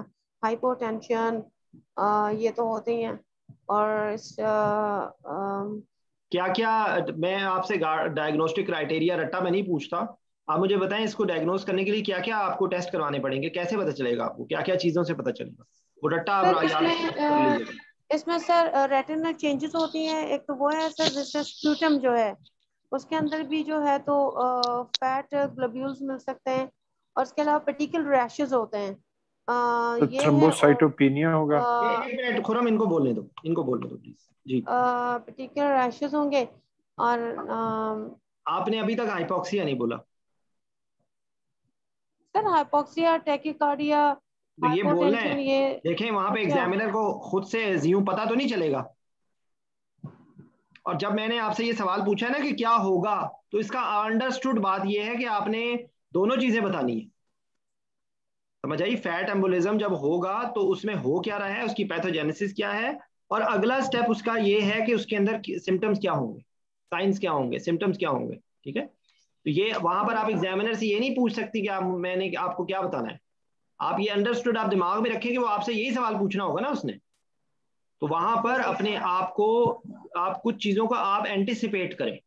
G: हाइपोटेंशन ये तो होते ही हैं। और इस
A: क्या क्या, मैं आपसे डायग्नोस्टिक क्राइटेरिया रट्टा में नहीं पूछता, आप मुझे बताएं इसको डायग्नोस करने के लिए क्या क्या आपको टेस्ट करवाने पड़ेंगे, कैसे पता चलेगा आपको, क्या क्या चीजों से पता चलेगा? वो रट्टा आप याद कर लीजिएगा।
G: इसमें सर रेटिनल चेंजेस होती हैं। एक तो वो है सर जैसे स्प्यूटम जो है उसके अंदर भी जो है तो फैट ग्लोब्यूल्स मिल सकते हैं। और इसके अलावा पेटिकल रैशेस होते हैं।
F: तो
G: ये
F: थ्रोम्बोसाइटोपेनिया होगा।
A: एक मिनट खुरम, इनको बोलने दो प्लीज जी।
G: पेटिकल रैशेस होंगे। और
A: आपने अभी तक हाइपोक्सिया नहीं बोला
G: सर। हाइपोक्सिया, टैकीकार्डिया,
A: तो ये बोलना है।
G: ये
A: देखें वहां पे एग्जामिनर को खुद से यूं पता तो नहीं चलेगा। और जब मैंने आपसे ये सवाल पूछा ना कि क्या होगा, तो इसका अंडरस्टूड बात ये है कि आपने दोनों चीजें बतानी है। समझ आई? फैट एम्बोलिज्म जब होगा तो उसमें हो क्या रहा है, उसकी पैथोजेनेसिस क्या है, और अगला स्टेप उसका ये है कि उसके अंदर सिम्टम्स क्या होंगे, साइंस क्या होंगे, सिम्टम्स क्या होंगे, ठीक है। तो ये वहां पर आप एग्जामिनर से ये नहीं पूछ सकती कि मैंने आपको क्या बताना है। आप ये अंडरस्टूड आप दिमाग में रखें कि वो आपसे यही सवाल पूछना होगा ना उसने। तो वहां पर अपने आप को, आप कुछ चीजों को आप एंटिसिपेट करें।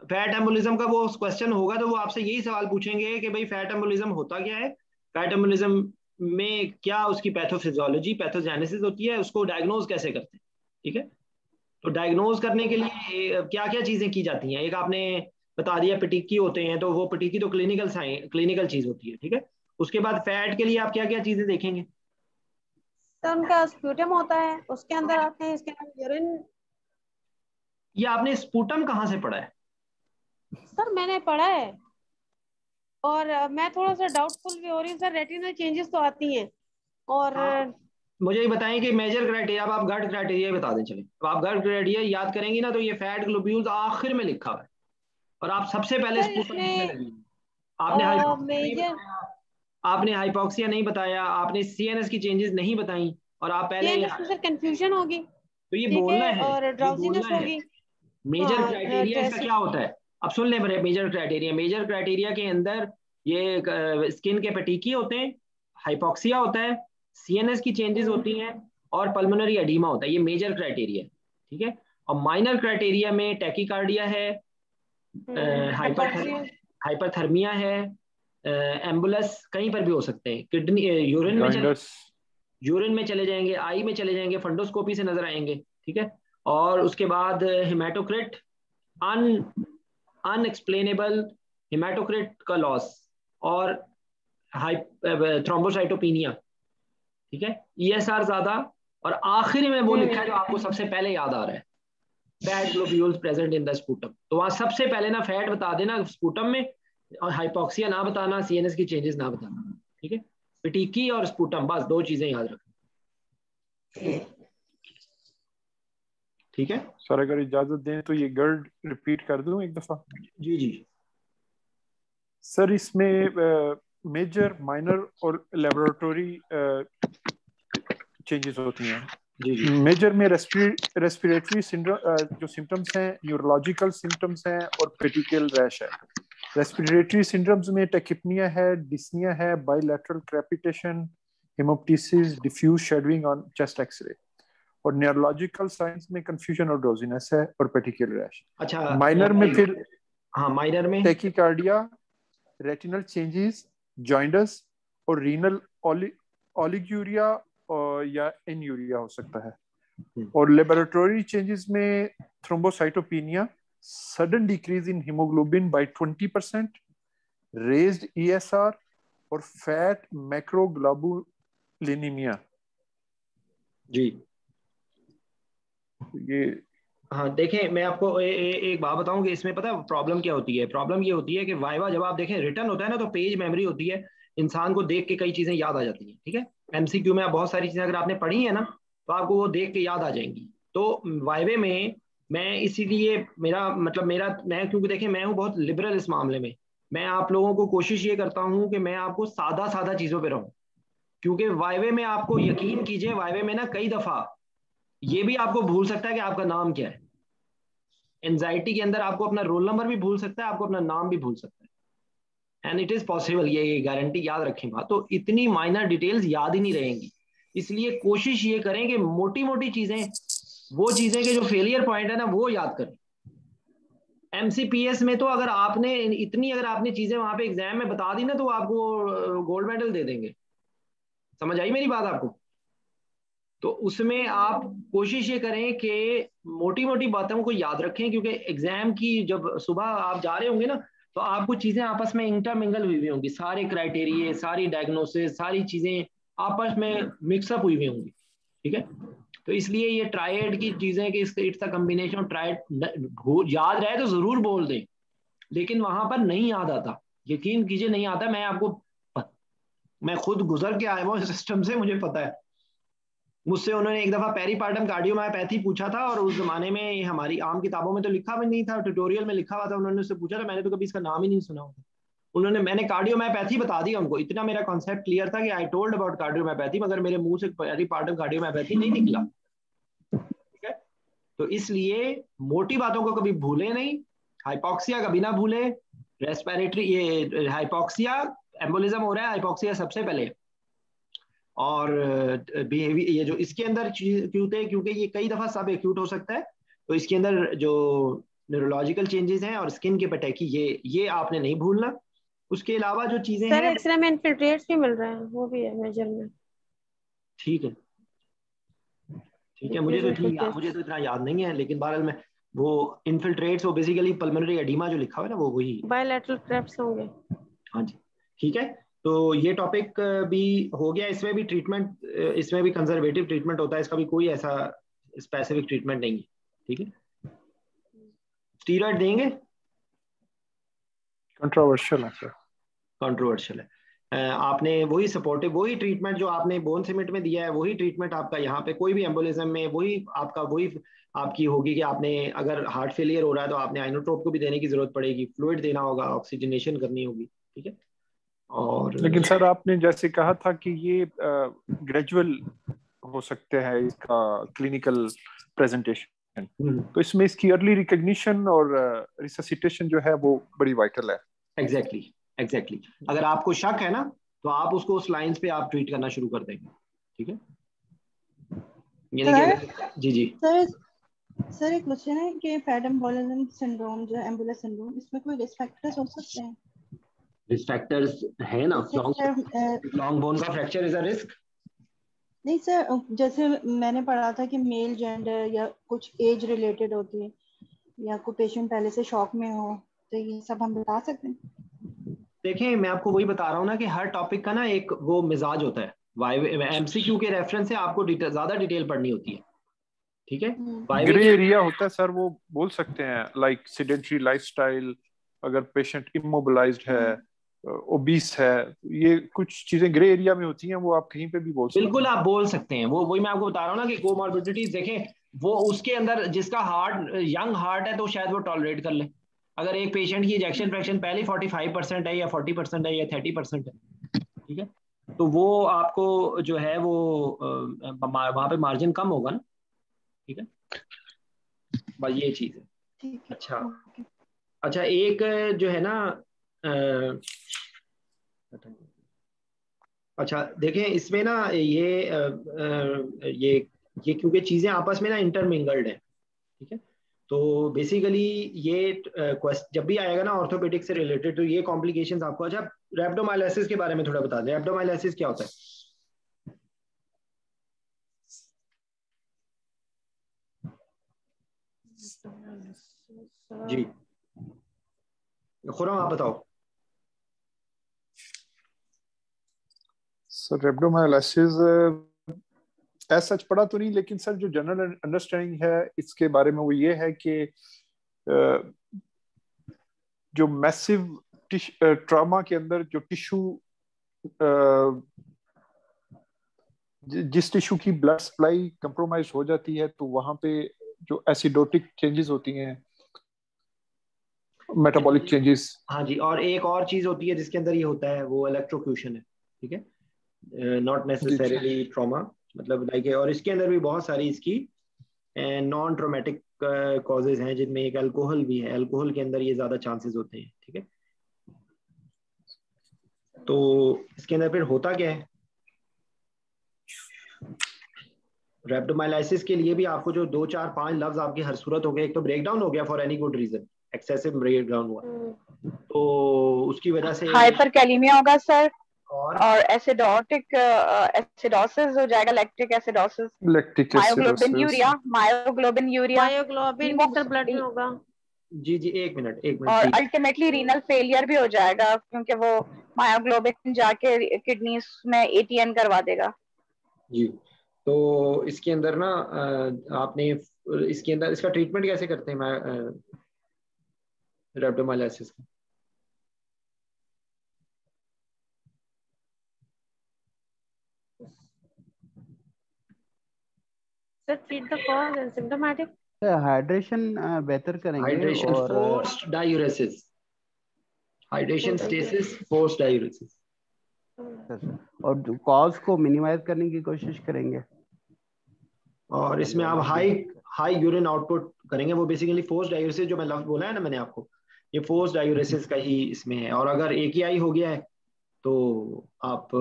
A: फैट एम्बोलिज्म का वो क्वेश्चन होगा तो वो आपसे यही सवाल पूछेंगे कि भाई फैट एम्बोलिज्म होता क्या है, फैट एम्बोलिज्म में क्या उसकी पैथोफिजियोलॉजी, पैथोजेनेसिस होती है, उसको डायग्नोज कैसे करते हैं, ठीक है। तो डायग्नोज करने के लिए क्या क्या चीजें की जाती हैं? एक आपने बता दिया पिटिकी होते हैं, तो वो पिटिकी तो क्लिनिकल चीज होती है, ठीक है। उसके बाद फैट के लिए आप क्या क्या चीजें देखेंगे?
G: तो उनका स्प्यूटम होता है, उसके अंदर आते हैं, इसके अंदर यूरिन।
A: ये आपने स्पूटम कहाँ से पढ़ा है?
G: सर मैंने पढ़ा है। और मैं थोड़ा सा डाउटफुल भी हो रही हूँ सर। रेटिनल चेंजेस तो आती हैं। और
A: मुझे ये बताएं कि मेजर क्राइटेरिया, अब आप गट क्राइटेरिया बता दें। चले, तो आप गट क्राइटेरिया याद करेंगी ना, तो ये फैट ग्लोब्यूल्स आखिर में लिखा हुआ है और आप सबसे पहले स्पूटम लिखने लगी। आपने हाइपोक्सिया नहीं बताया, आपने सीएनएस की चेंजेस नहीं बताई, और आप पहले
G: सर कंफ्यूजन होगी।
A: तो ये बोलना है,
G: और ड्राउजीनेस होगी।
A: मेजर क्राइटेरिया इसका क्या होता है? अब सुन ले मेरे, मेजर क्राइटेरिया के अंदर ये स्किन के पेटिकी होते हैं, हाइपोक्सिया होता है, सीएनएस की चेंजेस होती हैं, और पल्मोनरी एडीमा होता है। ये मेजर क्राइटेरिया है, ठीक है। और माइनर क्राइटेरिया में टैकीकार्डिया है, हाइपरथर्मिया है, एम्बुलस कहीं पर भी हो सकते हैं, किडनी यूरिन में चले जाएंगे, आई में चले जाएंगे, फंडोस्कोपी से नजर आएंगे, ठीक है। और उसके बाद हेमाटोक्रिट, अनएक्सप्लेनेबल हेमाटोक्रिट का लॉस, और थ्रोम्बोसाइटोपिनिया, ठीक है, ईएसआर ज्यादा, और आखिरी में वो लिखा है जो आपको सबसे पहले याद आ रहा है, fat globules present in the sputum. तो वहां सबसे पहले ना फैट बता देना स्पूटम में, और हाइपोक्सिया ना बताना, सीएनएस की चेंजेस ना बताना, ठीक है। पेटिकी और स्पूटम, बस 2 चीजें याद रखना, ठीक है।
F: सर अगर इजाजत दें तो ये गर्ड रिपीट कर दूं एक दफा?
A: जी जी
F: सर, इसमें मेजर, माइनर और लेबोरेटरी चेंजेस होती हैं। मेजर में रेस्पिरेटरी सिंड्रोम जो सिम्टम्स हैं, न्यूरोलॉजिकल सिम्टम्स हैं, और पेटिकल रैश है। रेस्पिरेटरी सिंड्रोम्स में टेकिपनिया है, डिस्निया है, bilateral crepitation, haemoptysis, diffuse shadowing on chest x-ray. और न्यूरोलॉजिकल साइंस में कंफ्यूजन और ड्रोजीनेस है, और पेटिकल रैश।
A: अच्छा,
F: माइनर में फिर
A: माइनर में
F: टैकीकार्डिया, रेटिनल चेंजेस, जॉइंटस, और रीनल ओलिगुरिया या एन्यूरिया हो सकता है। और लेबोरेटरी चेंजेस में thrombocytopenia, sudden decrease in haemoglobin by 20%, raised ESR, और फैट मैक्रोग्लोबुलिनीमिया।
A: जी
F: ये
A: हाँ, देखें मैं आपको एक बात बताऊं कि इसमें पता है प्रॉब्लम क्या होती है। प्रॉब्लम ये होती है कि वाइवा जब आप देखें रिटर्न होता है ना, तो पेज मेमोरी होती है, इंसान को देख के कई चीजें याद आ जाती हैं, ठीक है। एमसीक्यू में आप बहुत सारी चीजें अगर आपने पढ़ी है ना, तो आपको वो देख के याद आ जाएंगी। तो वाइवे में मैं इसीलिए मैं क्योंकि देखें मैं हूँ बहुत लिबरल इस मामले में। मैं आप लोगों को कोशिश ये करता हूँ कि मैं आपको सादा सादा चीजों पर रहूँ, क्योंकि वाइवे में आपको यकीन कीजिए, वाइवे में ना कई दफा ये भी आपको भूल सकता है कि आपका नाम क्या है। एंजाइटी के अंदर आपको अपना रोल नंबर भी भूल सकता है, आपको अपना नाम भी भूल सकता है, एंड इट इज पॉसिबल। ये गारंटी याद रखें बात। तो इतनी माइनर डिटेल्स याद ही नहीं रहेंगी, इसलिए कोशिश ये करें कि मोटी मोटी चीजें, वो चीजें के जो फेलियर पॉइंट है ना, वो याद करें। एमसीपीएस में तो अगर आपने चीजें वहां पे एग्जाम में बता दी ना, तो आपको गोल्ड मेडल दे देंगे। समझ आई मेरी बात आपको? तो उसमें आप कोशिश ये करें कि मोटी मोटी बातों को याद रखें, क्योंकि एग्जाम की जब सुबह आप जा रहे होंगे ना, तो आपको चीजें आपस में इंटरमिंगल हुई हुई होंगी, सारे क्राइटेरिया, सारी डायग्नोसिस, सारी चीजें आपस में मिक्सअप हुई हुई होंगी, ठीक है। तो इसलिए ये ट्रायड की चीजें कि it's a combination of triad, याद रहे तो जरूर बोल दें, लेकिन वहां पर नहीं याद आता, यकीन कीजिए नहीं आता। मैं खुद गुजर के आया हूँ सिस्टम से, मुझे पता है। मुझसे उन्होंने एक दफा पेरीपार्टम कार्डियोमायोपैथी पूछा था, और उस जमाने में हमारी आम किताबों में तो लिखा भी नहीं था, ट्यूटोरियल में लिखा हुआ था। उन्होंने उससे पूछा था, मैंने तो कभी इसका नाम ही नहीं सुना होता। मैंने कार्डियोमायोपैथी बता दिया उनको, इतना मेरा कॉन्सेप्ट क्लियर था कि आई टोल्ड अबाउट कार्डियोमायोपैथी, मगर मेरे मुंह से पेरीपार्टम कार्डियोमायोपैथी नहीं निकला, ठीक है। तो इसलिए मोटी बातों को कभी भूले नहीं, हाइपोक्सिया कभी ना भूले, रेस्पिरेटरी, ये हाइपोक्सिया एम्बोलिज्म हो रहा है, हाइपोक्सिया सबसे पहले। और बिहेवियर ये जो इसके अंदर क्योंकि ये कई दफा सब एक्यूट हो सकता है, तो इसके अंदर जो न्यूरोलॉजिकल चेंजेस हैं और स्किन के पेटैकी, ये आपने नहीं भूलना। उसके अलावा जो चीजें हैं,
G: एक्सरे में इन्फिल्ट्रेट्स भी मिल रहे हैं, वो भी है मेजर में।
A: ठीक है, मुझे तो इतना याद नहीं है, लेकिन बहरहाल में वो इन्फिल्ट्रेट्स, वो बेसिकली पल्मोनरी एडिमा जो लिखा हुआ है ना, वो वही
G: बायलैटरल क्रेप्स होंगे।
A: हाँ जी, ठीक है। तो ये टॉपिक भी हो गया। इसमें भी ट्रीटमेंट, इसमें भी कंजर्वेटिव ट्रीटमेंट होता है, इसका भी कोई ऐसा स्पेसिफिक ट्रीटमेंट नहीं है, ठीक है। स्टीरॉइड देंगे,
F: कंट्रोवर्शियल है सर,
A: कंट्रोवर्शियल है। आपने वही सपोर्टिव, वही ट्रीटमेंट जो आपने बोन सीमेंट में दिया है, वही ट्रीटमेंट आपका यहाँ पे कोई भी एम्बोलिज्म में वही आपकी होगी कि आपने अगर हार्ट फेलियर हो रहा है तो आपने आइनोट्रोप को भी देने की जरूरत पड़ेगी, फ्लूइड देना होगा, ऑक्सीजनेशन करनी होगी, ठीक है। और
F: लेकिन सर आपने जैसे कहा था कि ये ग्रेजुअल हो सकते हैं इसका क्लिनिकल प्रेजेंटेशन, तो इसमें इसकी अर्ली रिकॉग्निशन और रिससिटेशन जो है वो बड़ी वाइटल है।
A: एग्जैक्टली एग्जैक्टली अगर आपको शक है ना तो आप उसको उस लाइंस पे आप ट्रीट करना शुरू कर देंगे, ठीक है। यानी कि जी जी
I: सर एक क्वेश्चन है कि फैटम बॉयलन सिंड्रोम जो है एम्बुलस सिंड्रोम, इसमें कोई रिस्क फैक्टर्स हो सकते हैं?
A: रिस्क फैक्टर्स है ना, लॉन्ग बोन का फ्रैक्चर इज अ रिस्क।
I: नहीं सर, जैसे मैंने पढ़ा था कि मेल जेंडर या कुछ एज रिलेटेड होती है, या कोई पेशेंट पहले से शॉक में हो, तो ये सब हम बता सकते हैं?
A: देखिए मैं आपको वही बता रहा हूँ ना कि हर टॉपिक का ना एक वो मिजाज होता है। एमसीक्यू के रेफरेंस से आपको ज्यादा डिटेल पढ़नी होती है, ठीक है।
F: ग्रे एरिया होता है सर, वो बोल सकते हैं लाइक सेडेंटरी लाइफस्टाइल, अगर पेशेंट इमोबिलाइज्ड है, ओबीस है, ये कुछ चीजें ग्रे एरिया में होती हैं, वो आप कहीं पे भी बोल सकते हैं।
A: बिल्कुल आप बोल सकते हैं, वो वही मैं आपको बता रहा हूँ ना कि कोमॉर्बिडिटीज देखें, वो उसके अंदर जिसका हार्ट यंग हार्ट है तो शायद वो टॉलरेट कर ले। अगर एक पेशेंट की इजेक्शन फ्रैक्शन पहले 45% है या 40% है या 30% है, ठीक है, तो वो आपको जो है वो वहां पे मार्जिन कम होगा ना, ठीक है, बस ये चीज है। अच्छा अच्छा, एक जो है ना अच्छा देखें इसमें ना ये क्योंकि चीजें आपस में ना इंटरमिंगल्ड है, ठीक है, तो बेसिकली ये जब भी आएगा ना ऑर्थोपेडिक से रिलेटेड तो ये कॉम्प्लिकेशंस आपको। अच्छा रेब्डोमाइलिसिस के बारे में थोड़ा बता दें, रेब्डोमाइलिसिस क्या होता है? जी खुरम आप बताओ।
F: सर रेब्डोमाइलिसिस ऐसा सच पढ़ा तो नहीं, लेकिन सर जो जनरल अंडरस्टैंडिंग है इसके बारे में वो ये है कि जो मैसिव ट्रॉमा के अंदर जो टिश्यू, जिस टिश्यू की ब्लड सप्लाई कंप्रोमाइज हो जाती है तो वहां पे जो एसिडोटिक चेंजेस होती हैं, मेटाबॉलिक चेंजेस।
A: हाँ जी, और एक और चीज होती है जिसके अंदर ये होता है वो इलेक्ट्रोक्यूशन है, ठीक है, नॉट नेसेसरीली ट्रॉमा, मतलब लाइक, और इसके अंदर भी बहुत सारी इसकी नॉन ट्रोमेटिक कॉजेज हैं जिनमें एक अल्कोहल भी है, अल्कोहल के अंदर ये ज्यादा चांसेस होते हैं, ठीक है। तो इसके अंदर फिर होता क्या है, रेब्डोमाइलिसिस के लिए भी आपको जो 2 4 5 लफ्ज आपकी हर सूरत हो गए, एक तो ब्रेकडाउन हो गया for any good reason, excessive breakdown हुआ तो उसकी वजह से
H: हाइपरकैलेमिया होगा सर, और एसिडोटिक एसिडोसिस हो जाएगा, lactic acidosis, myoglobin urea,
G: myoglobin sir blood में होगा।
A: जी जी एक मिनट
H: और अल्टीमेटली रीनल फेलियर भी हो जाएगा क्योंकि वो मायोग्लोबिन जाके किडनीज में एटीएन करवा देगा।
A: जी तो इसके अंदर ना आपने इसके अंदर इसका ट्रीटमेंट कैसे करते हैं रेब्डोमाइलिसिस का?
G: Sir treat the cause and symptomatic.
D: Hydration बेहतर करेंगे,
A: हाइड्रेशन
D: और
A: forced diuresis, hydration stasis forced diuresis,
D: और कॉज को मिनिमाइज करने की कोशिश करेंगे।
A: और इसमें आप हाई यूरिन आउटपुट करेंगे, वो बेसिकली फोर्स्ड डायूरेसिस जो मैं लफ्ज बोला है ना मैंने आपको, ये फोर्स्ड डायूरेसिस का ही इसमें है। और अगर AKI हो गया है तो आप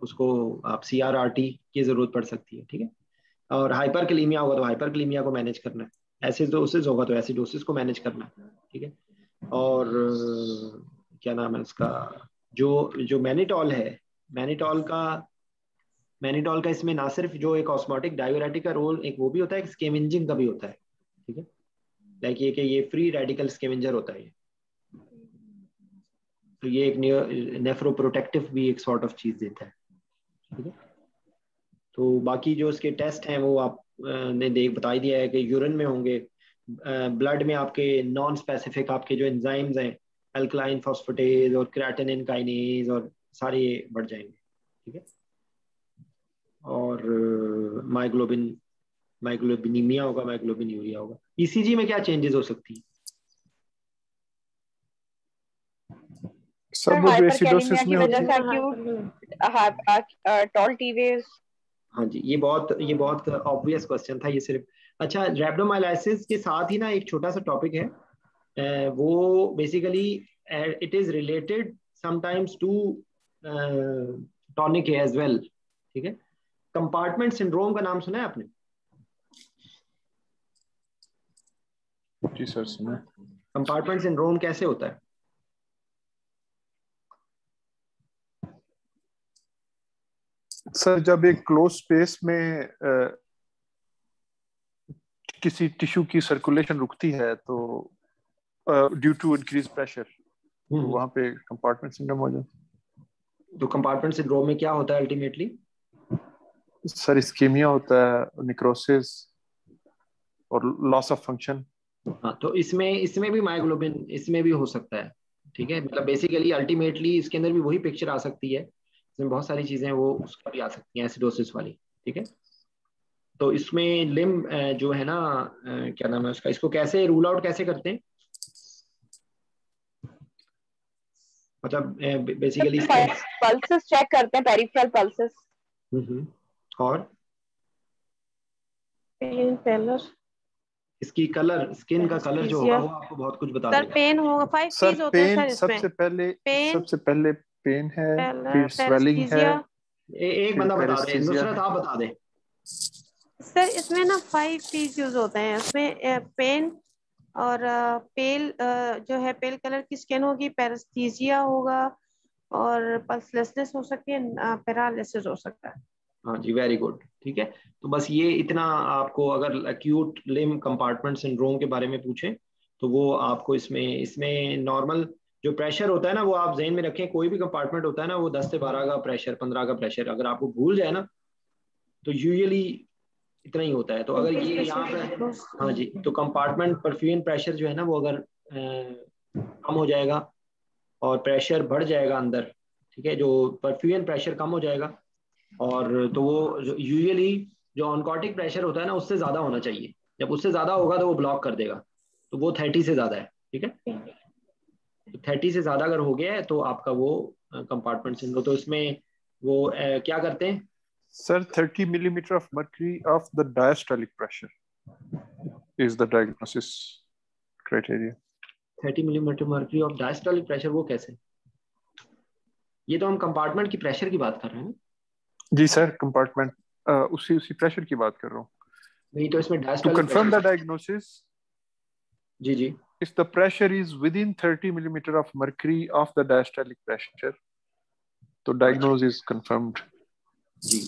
A: उसको आप CRRT की जरूरत पड़ सकती है, ठीक है। और हाइपरकैलेमिया होगा तो हाइपरकैलेमिया को मैनेज करना है, एसिडोसिस होगा तो एसिडोसिस को मैनेज करना है, ठीक है। और क्या नाम है उसका, जो मैनिटॉल है, मैनिटॉल का इसमें ना सिर्फ जो एक ऑस्मोटिक डायूरेटिक का रोल एक वो भी होता है, एक स्केवेंजिंग का भी होता है, ठीक है, लाइक ये कि ये फ्री रेडिकल स्केवेंजर होता है, तो ये एक नेफ्रोप्रोटेक्टिव भी एक सॉर्ट ऑफ चीज देता है, ठीक है। तो बाकी जो इसके टेस्ट हैं वो आप ने बता ही दिया है कि यूरिन में होंगे, ब्लड में आपके नॉन स्पेसिफिक आपके जो एंजाइम्स हैं अल्कलाइन फॉस्फेटेज और क्रिएटिनिन काइनेज और सारे बढ़ जाएंगे, ठीक है। और माइग्लोबिनीमिया होगा, माइग्लोबिन यूरिया होगा। ECG में क्या चेंजेस हो सकती है?
F: सब वो एसिडोसिस में होती
H: है, टॉल टीवेज।
A: हाँ जी, ये बहुत ऑब्वियस क्वेश्चन था ये सिर्फ। अच्छा रेब्डोमाइलिसिस के साथ ही ना एक छोटा सा टॉपिक है, वो basically it is related sometimes to tonic as well, ठीक है। कंपार्टमेंट सिंड्रोम का नाम सुना है आपने?
F: जी सर सुना।
A: कंपार्टमेंट सिंड्रोम कैसे होता है?
F: सर जब एक क्लोज स्पेस में किसी टिश्यू की सर्कुलेशन रुकती है तो ड्यू टू इंक्रीज प्रेशर, तो वहां पे कंपार्टमेंट सिंड्रोम हो जाता है।
A: तो कंपार्टमेंट सिंड्रोम में क्या होता है अल्टीमेटली?
F: सर इस्केमिया होता है, निक्रोसिस और लॉस ऑफ फंक्शन।
A: हाँ, तो इसमें भी मायोग्लोबिन इसमें भी हो सकता है, ठीक है। मतलब बेसिकली अल्टीमेटली इसके अंदर भी वही पिक्चर आ सकती है, इसमें बहुत सारी चीजें वो उसका भी आ सकती हैं, एसिडोसिस वाली, ठीक है। तो इसमें लिम जो है ना, क्या नाम है उसका, इसको कैसे रूल आउट कैसे करते हैं? मतलब बेसिकली
H: पल्सेस चेक करते हैं, पेरिफेरल पल्सेस।
A: और
G: कलर,
A: इसकी कलर, स्किन का कलर जो होगा वो आपको बहुत कुछ बता
G: सर
A: देगा।
G: पेन होगा, 5 चीज होते हैं सर इसमें।
F: सबसे पहले पेन है, फिर स्वेलिंग है।
A: एक बंदा बता दे, नुसरत आप बता दे।
G: सर इसमें ना 5 चीज यूज होते हैं इसमें, पेन और पेल जो है पेल कलर की स्किन होगी, पैरेस्थीसिया होगा और पल्सलेसनेस हो सकती है, पैरालिसिस हो सकता है।
A: हाँ जी, वेरी गुड, ठीक है। तो बस ये इतना आपको, अगर एक्यूट लिम कंपार्टमेंट सिंड्रोम के बारे में पूछें तो वो आपको इसमें नॉर्मल जो प्रेशर होता है ना, वो आप जहन में रखें। कोई भी कंपार्टमेंट होता है ना, वो 10 से 12 का प्रेशर, 15 का प्रेशर, अगर आपको भूल जाए ना तो यूजुअली इतना ही होता है। तो अगर ये यहाँ पे, हाँ जी, तो कंपार्टमेंट परफ्यूजन प्रेशर जो है ना, वो अगर कम हो जाएगा और प्रेशर बढ़ जाएगा अंदर, ठीक है, जो परफ्यूजन प्रेशर कम हो जाएगा, और तो वो यूजुअली जो ऑनकॉटिक प्रेशर होता है ना, उससे ज्यादा होना चाहिए। जब उससे ज्यादा होगा तो वो ब्लॉक कर देगा, तो वो 30 से ज्यादा है, ठीक है। तो 30 से ज्यादा अगर हो गया है तो आपका वो कंपार्टमेंट सिंड्रोम। तो इसमें वो क्या करते हैं
F: sir? 30 millimeter of mercury of the diastolic pressure is the diagnosis criteria.
A: 30 millimetre mercury of diastolic pressure, वो कैसे? ये तो हम कंपार्टमेंट की प्रेशर की बात कर रहे हैं।
F: जी सर, कंपार्टमेंट उसी प्रेशर की बात कर रहा हूँ।
A: नहीं, तो इसमें
F: To
A: diastolic
F: confirm the diagnosis,
A: जी जी,
F: if the pressure is within 30 millimeter of mercury of the diastolic pressure, तो diagnosis is confirmed.
A: जी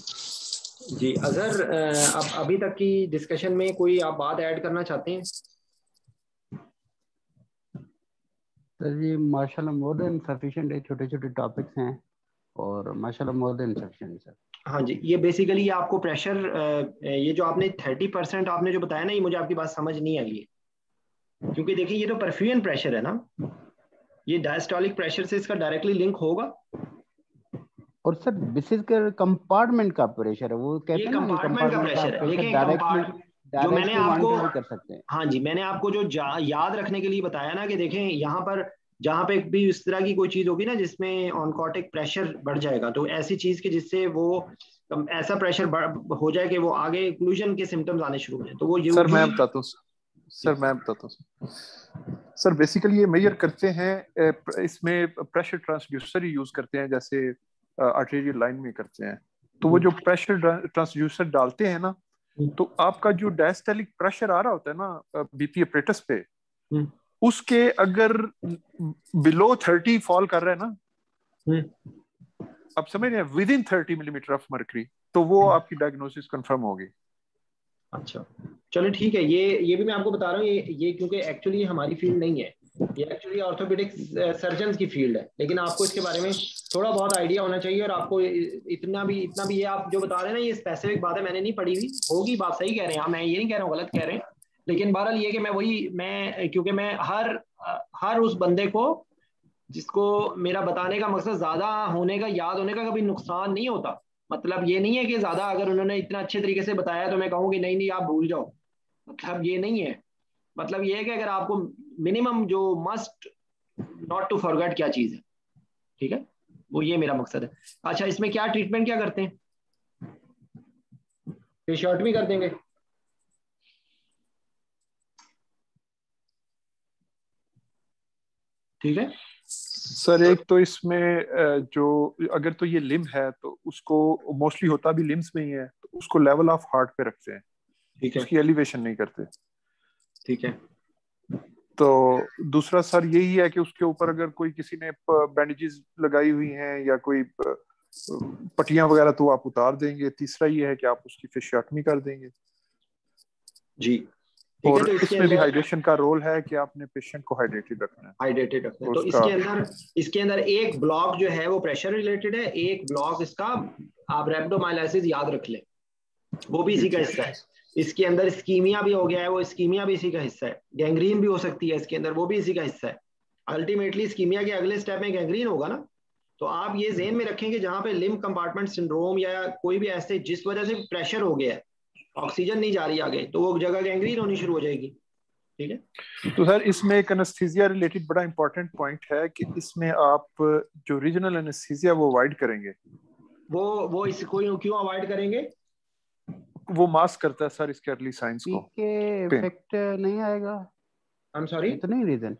A: जी। अगर अब अभी तक की डिस्कशन में कोई आप बात ऐड करना चाहते हैं?
D: सर ये माशाल्लाह मोर देन सफिशिएंट है, छोटे छोटे टॉपिक्स हैं और माशाल्लाह मोर देन सफिशिएंट सर।
A: हाँ जी, ये बेसिकली आपको प्रेशर, ये जो आपने 30% आपने जो बताया ना, ये मुझे आपकी बात समझ नहीं आई है, क्योंकि देखिए ये तो परफ्यूजन प्रेशर है ना, ये डायस्टोलिक प्रेशर से इसका डायरेक्टली लिंक होगा।
D: और सर दिस इज कंपार्टमेंट का प्रेशर है, वो कहते हैं ना
A: कंपार्टमेंट का प्रेशर है। देखिए जो मैंने आपको
D: कर सकते हैं।
A: हाँ जी, मैंने आपको जो याद रखने के लिए बताया ना, कि देखें यहाँ पर जहाँ पे भी इस तरह की कोई चीज होगी ना जिसमें ऑनकॉटिक प्रेशर बढ़ जाएगा, तो ऐसी चीज के जिससे वो ऐसा प्रेशर हो जाए कि वो आगे ओक्लूजन के सिम्टम्स आने शुरू हो जाए, तो वो
F: सर मैं बताता हूँ सर बेसिकली ये मेजर करते हैं, इसमें प्रेशर ट्रांसड्यूसर यूज करते हैं, जैसे आर्टेरियल लाइन में करते हैं। तो वो जो प्रेशर ट्रांसड्यूसर डालते हैं ना, तो आपका जो डायस्टोलिक प्रेशर आ रहा होता है ना बीपी अपरेटस पे, उसके अगर बिलो 30 फॉल कर रहा है ना, आप समझ रहे हैं, with in 30 millimetre of mercury, तो वो आपकी डायग्नोसिस कंफर्म होगी।
A: अच्छा, चलो ठीक है। ये भी मैं आपको बता रहा हूँ, ये क्योंकि एक्चुअली हमारी फील्ड नहीं है, ये एक्चुअली ऑर्थोपेडिक सर्जन की फील्ड है, लेकिन आपको इसके बारे में थोड़ा बहुत आइडिया होना चाहिए। और आपको इतना भी ये आप जो बता रहे हैं ना, ये स्पेसिफिक बात है, मैंने नहीं पढ़ी हुई होगी, बात सही कह रहे हैं, मैं ये नहीं कह रहा हूँ गलत कह रहे हैं, लेकिन बहरहाल ये कि मैं क्योंकि मैं हर उस बंदे को जिसको मेरा बताने का मकसद ज्यादा होने का, याद होने का कभी नुकसान नहीं होता। मतलब ये नहीं है कि ज्यादा अगर उन्होंने इतना अच्छे तरीके से बताया तो मैं कहूँ कि नहीं आप भूल जाओ, मतलब ये नहीं है। मतलब ये है कि अगर आपको मिनिमम जो मस्ट नॉट टू फॉरगेट क्या चीज है, ठीक है, वो ये मेरा मकसद है। अच्छा, इसमें क्या ट्रीटमेंट क्या करते हैं? फेशियोटमी कर देंगे, ठीक है।
F: सर एक तो इसमें जो अगर तो ये लिम्ब है तो उसको मोस्टली होता भी लिम्स में ही है, तो उसको लेवल ऑफ हार्ट पे रखते हैं,
A: ठीक है,
F: उसकी एलिवेशन नहीं करते।
A: ठीक है।
F: तो दूसरा सर यही है कि उसके ऊपर अगर कोई किसी ने बैंडेजेस लगाई हुई हैं या कोई पट्टियां वगैरह तो आप उतार देंगे। तीसरा ये है कि आप उसकी फिशियोटमी कर देंगे
A: जी।
F: और
A: तो
F: इसमें भी हाइड्रेशन का रोल है कि आपने पेशेंट को हाइड्रेटेड रखना है,
A: हाइड्रेटेड रखना है। तो इसके अंदर एक ब्लॉक जो है वो प्रेशर रिलेटेड है, एक ब्लॉक इसका आप रेप्टोमाइलाइसिस याद रख लें, वो भी इसी का हिस्सा है। इसके अंदर स्कीमिया भी हो गया है, वो स्कीमिया भी इसी का हिस्सा है। गैंग्रीन भी हो सकती है इसके अंदर, वो भी इसी का हिस्सा है। अल्टीमेटली स्कीमिया के अगले स्टेप में गैंग्रीन होगा ना। तो आप ये ज़हन में रखें कि जहाँ पे लिम्ब कंपार्टमेंट सिंड्रोम या कोई भी ऐसे जिस वजह से प्रेशर हो गया है, ऑक्सीजन नहीं जा रही आगे, तो वो जगह गैंग्रीन होनी शुरू हो जाएगी। ठीक है।
F: तो सर इसमें एक एनेस्थीसिया रिलेटेड बड़ा इंपॉर्टेंट पॉइंट है कि इसमें आप जो रीजनल एनेस्थीसिया वो अवॉइड करेंगे।
A: वो इसको क्यों अवॉइड करेंगे?
F: वो मास्क करता है सर इसके अर्ली साइंस को।
D: इफेक्ट नहीं आएगा।
A: आई एम सॉरी,
D: तो नहीं रीजन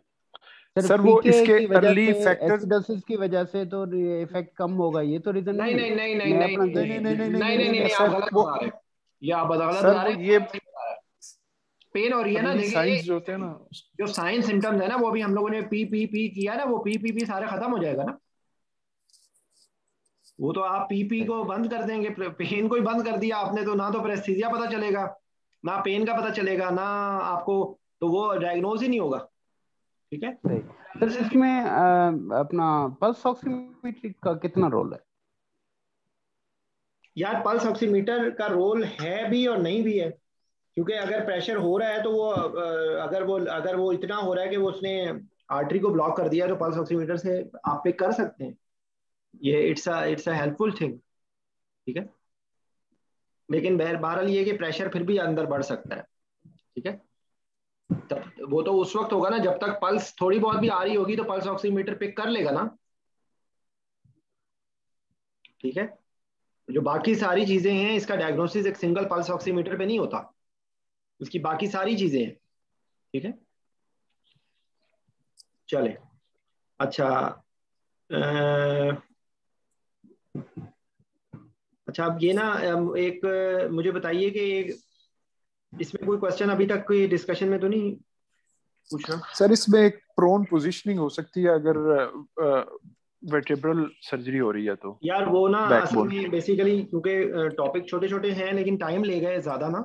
F: सर वो इसके अर्ली फैक्टर्स
D: एसिडोसिस की वजह से तो इफेक्ट कम होगा, ये तो रीजन
A: नहीं
D: नहीं।
A: नहीं नहीं नहीं नहीं, आप गलत बता रहे हैं, या आप गलत बता रहे हैं। ये पेन हो रही है ना, देखिए
F: जो होते हैं ना,
A: जो साइन सिम्टम्स है ना, वो भी हम लोगों ने पी किया ना, वो पी सारे खत्म हो जाएगा ना। वो तो आप पी को बंद कर देंगे, पेन को ही बंद कर दिया आपने, तो ना तो प्रेस्टीजिया पता चलेगा, ना पेन का पता चलेगा, ना आपको, तो वो डायग्नोज ही नहीं होगा। ठीक है
D: सर, इसमें अपना पल्स ऑक्सीमीटर का कितना रोल है?
A: यार पल्स ऑक्सीमीटर का रोल है भी और नहीं भी है, क्योंकि अगर प्रेशर हो रहा है तो वो अगर वो इतना हो रहा है कि वो उसने आर्टरी को ब्लॉक कर दिया, तो पल्स ऑक्सीमीटर से आप पे कर सकते हैं, ये इट्स अ हेल्पफुल थिंग। ठीक है, लेकिन बहरहाल ये कि प्रेशर फिर भी अंदर बढ़ सकता है। ठीक है, तब वो तो उस वक्त होगा ना जब तक पल्स थोड़ी बहुत भी आ रही होगी, तो पल्स ऑक्सीमीटर पिक कर लेगा ना। ठीक है, जो बाकी सारी चीजें हैं, इसका डायग्नोसिस एक सिंगल पल्स ऑक्सीमीटर पे नहीं होता, उसकी बाकी सारी चीजें हैं। ठीक है, चले अच्छा अच्छा, अब ये ना एक मुझे बताइए कि इसमें कोई क्वेश्चन अभी तक कोई डिस्कशन में तो नहीं पूछना?
F: सर इसमें एक प्रोन पोजीशनिंग हो सकती है अगर वर्टेब्रल सर्जरी हो रही है तो।
A: यार वो ना असल में बेसिकली क्योंकि टॉपिक छोटे छोटे हैं लेकिन टाइम ले गए ज्यादा ना,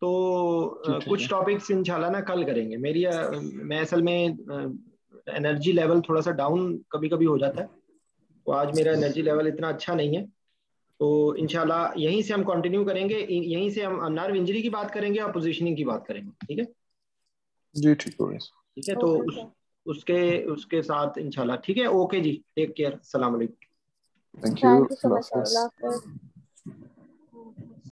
A: तो कुछ टॉपिक्स इंशाल्लाह ना कल करेंगे। मैं असल में एनर्जी लेवल थोड़ा सा डाउन कभी कभी हो जाता है, तो आज मेरा एनर्जी लेवल इतना अच्छा नहीं है, तो इंशाल्लाह यहीं से हम कंटिन्यू करेंगे, यहीं से हम नर्व इंजरी की बात करेंगे और पोजीशनिंग की बात करेंगे। ठीक है
F: जी, ठीक हो गया।
A: ठीक है, तो उसके साथ इंशाल्लाह। ठीक है, ओके जी, टेक केयर, अस्सलाम वालेकुम।
F: Thank you so much.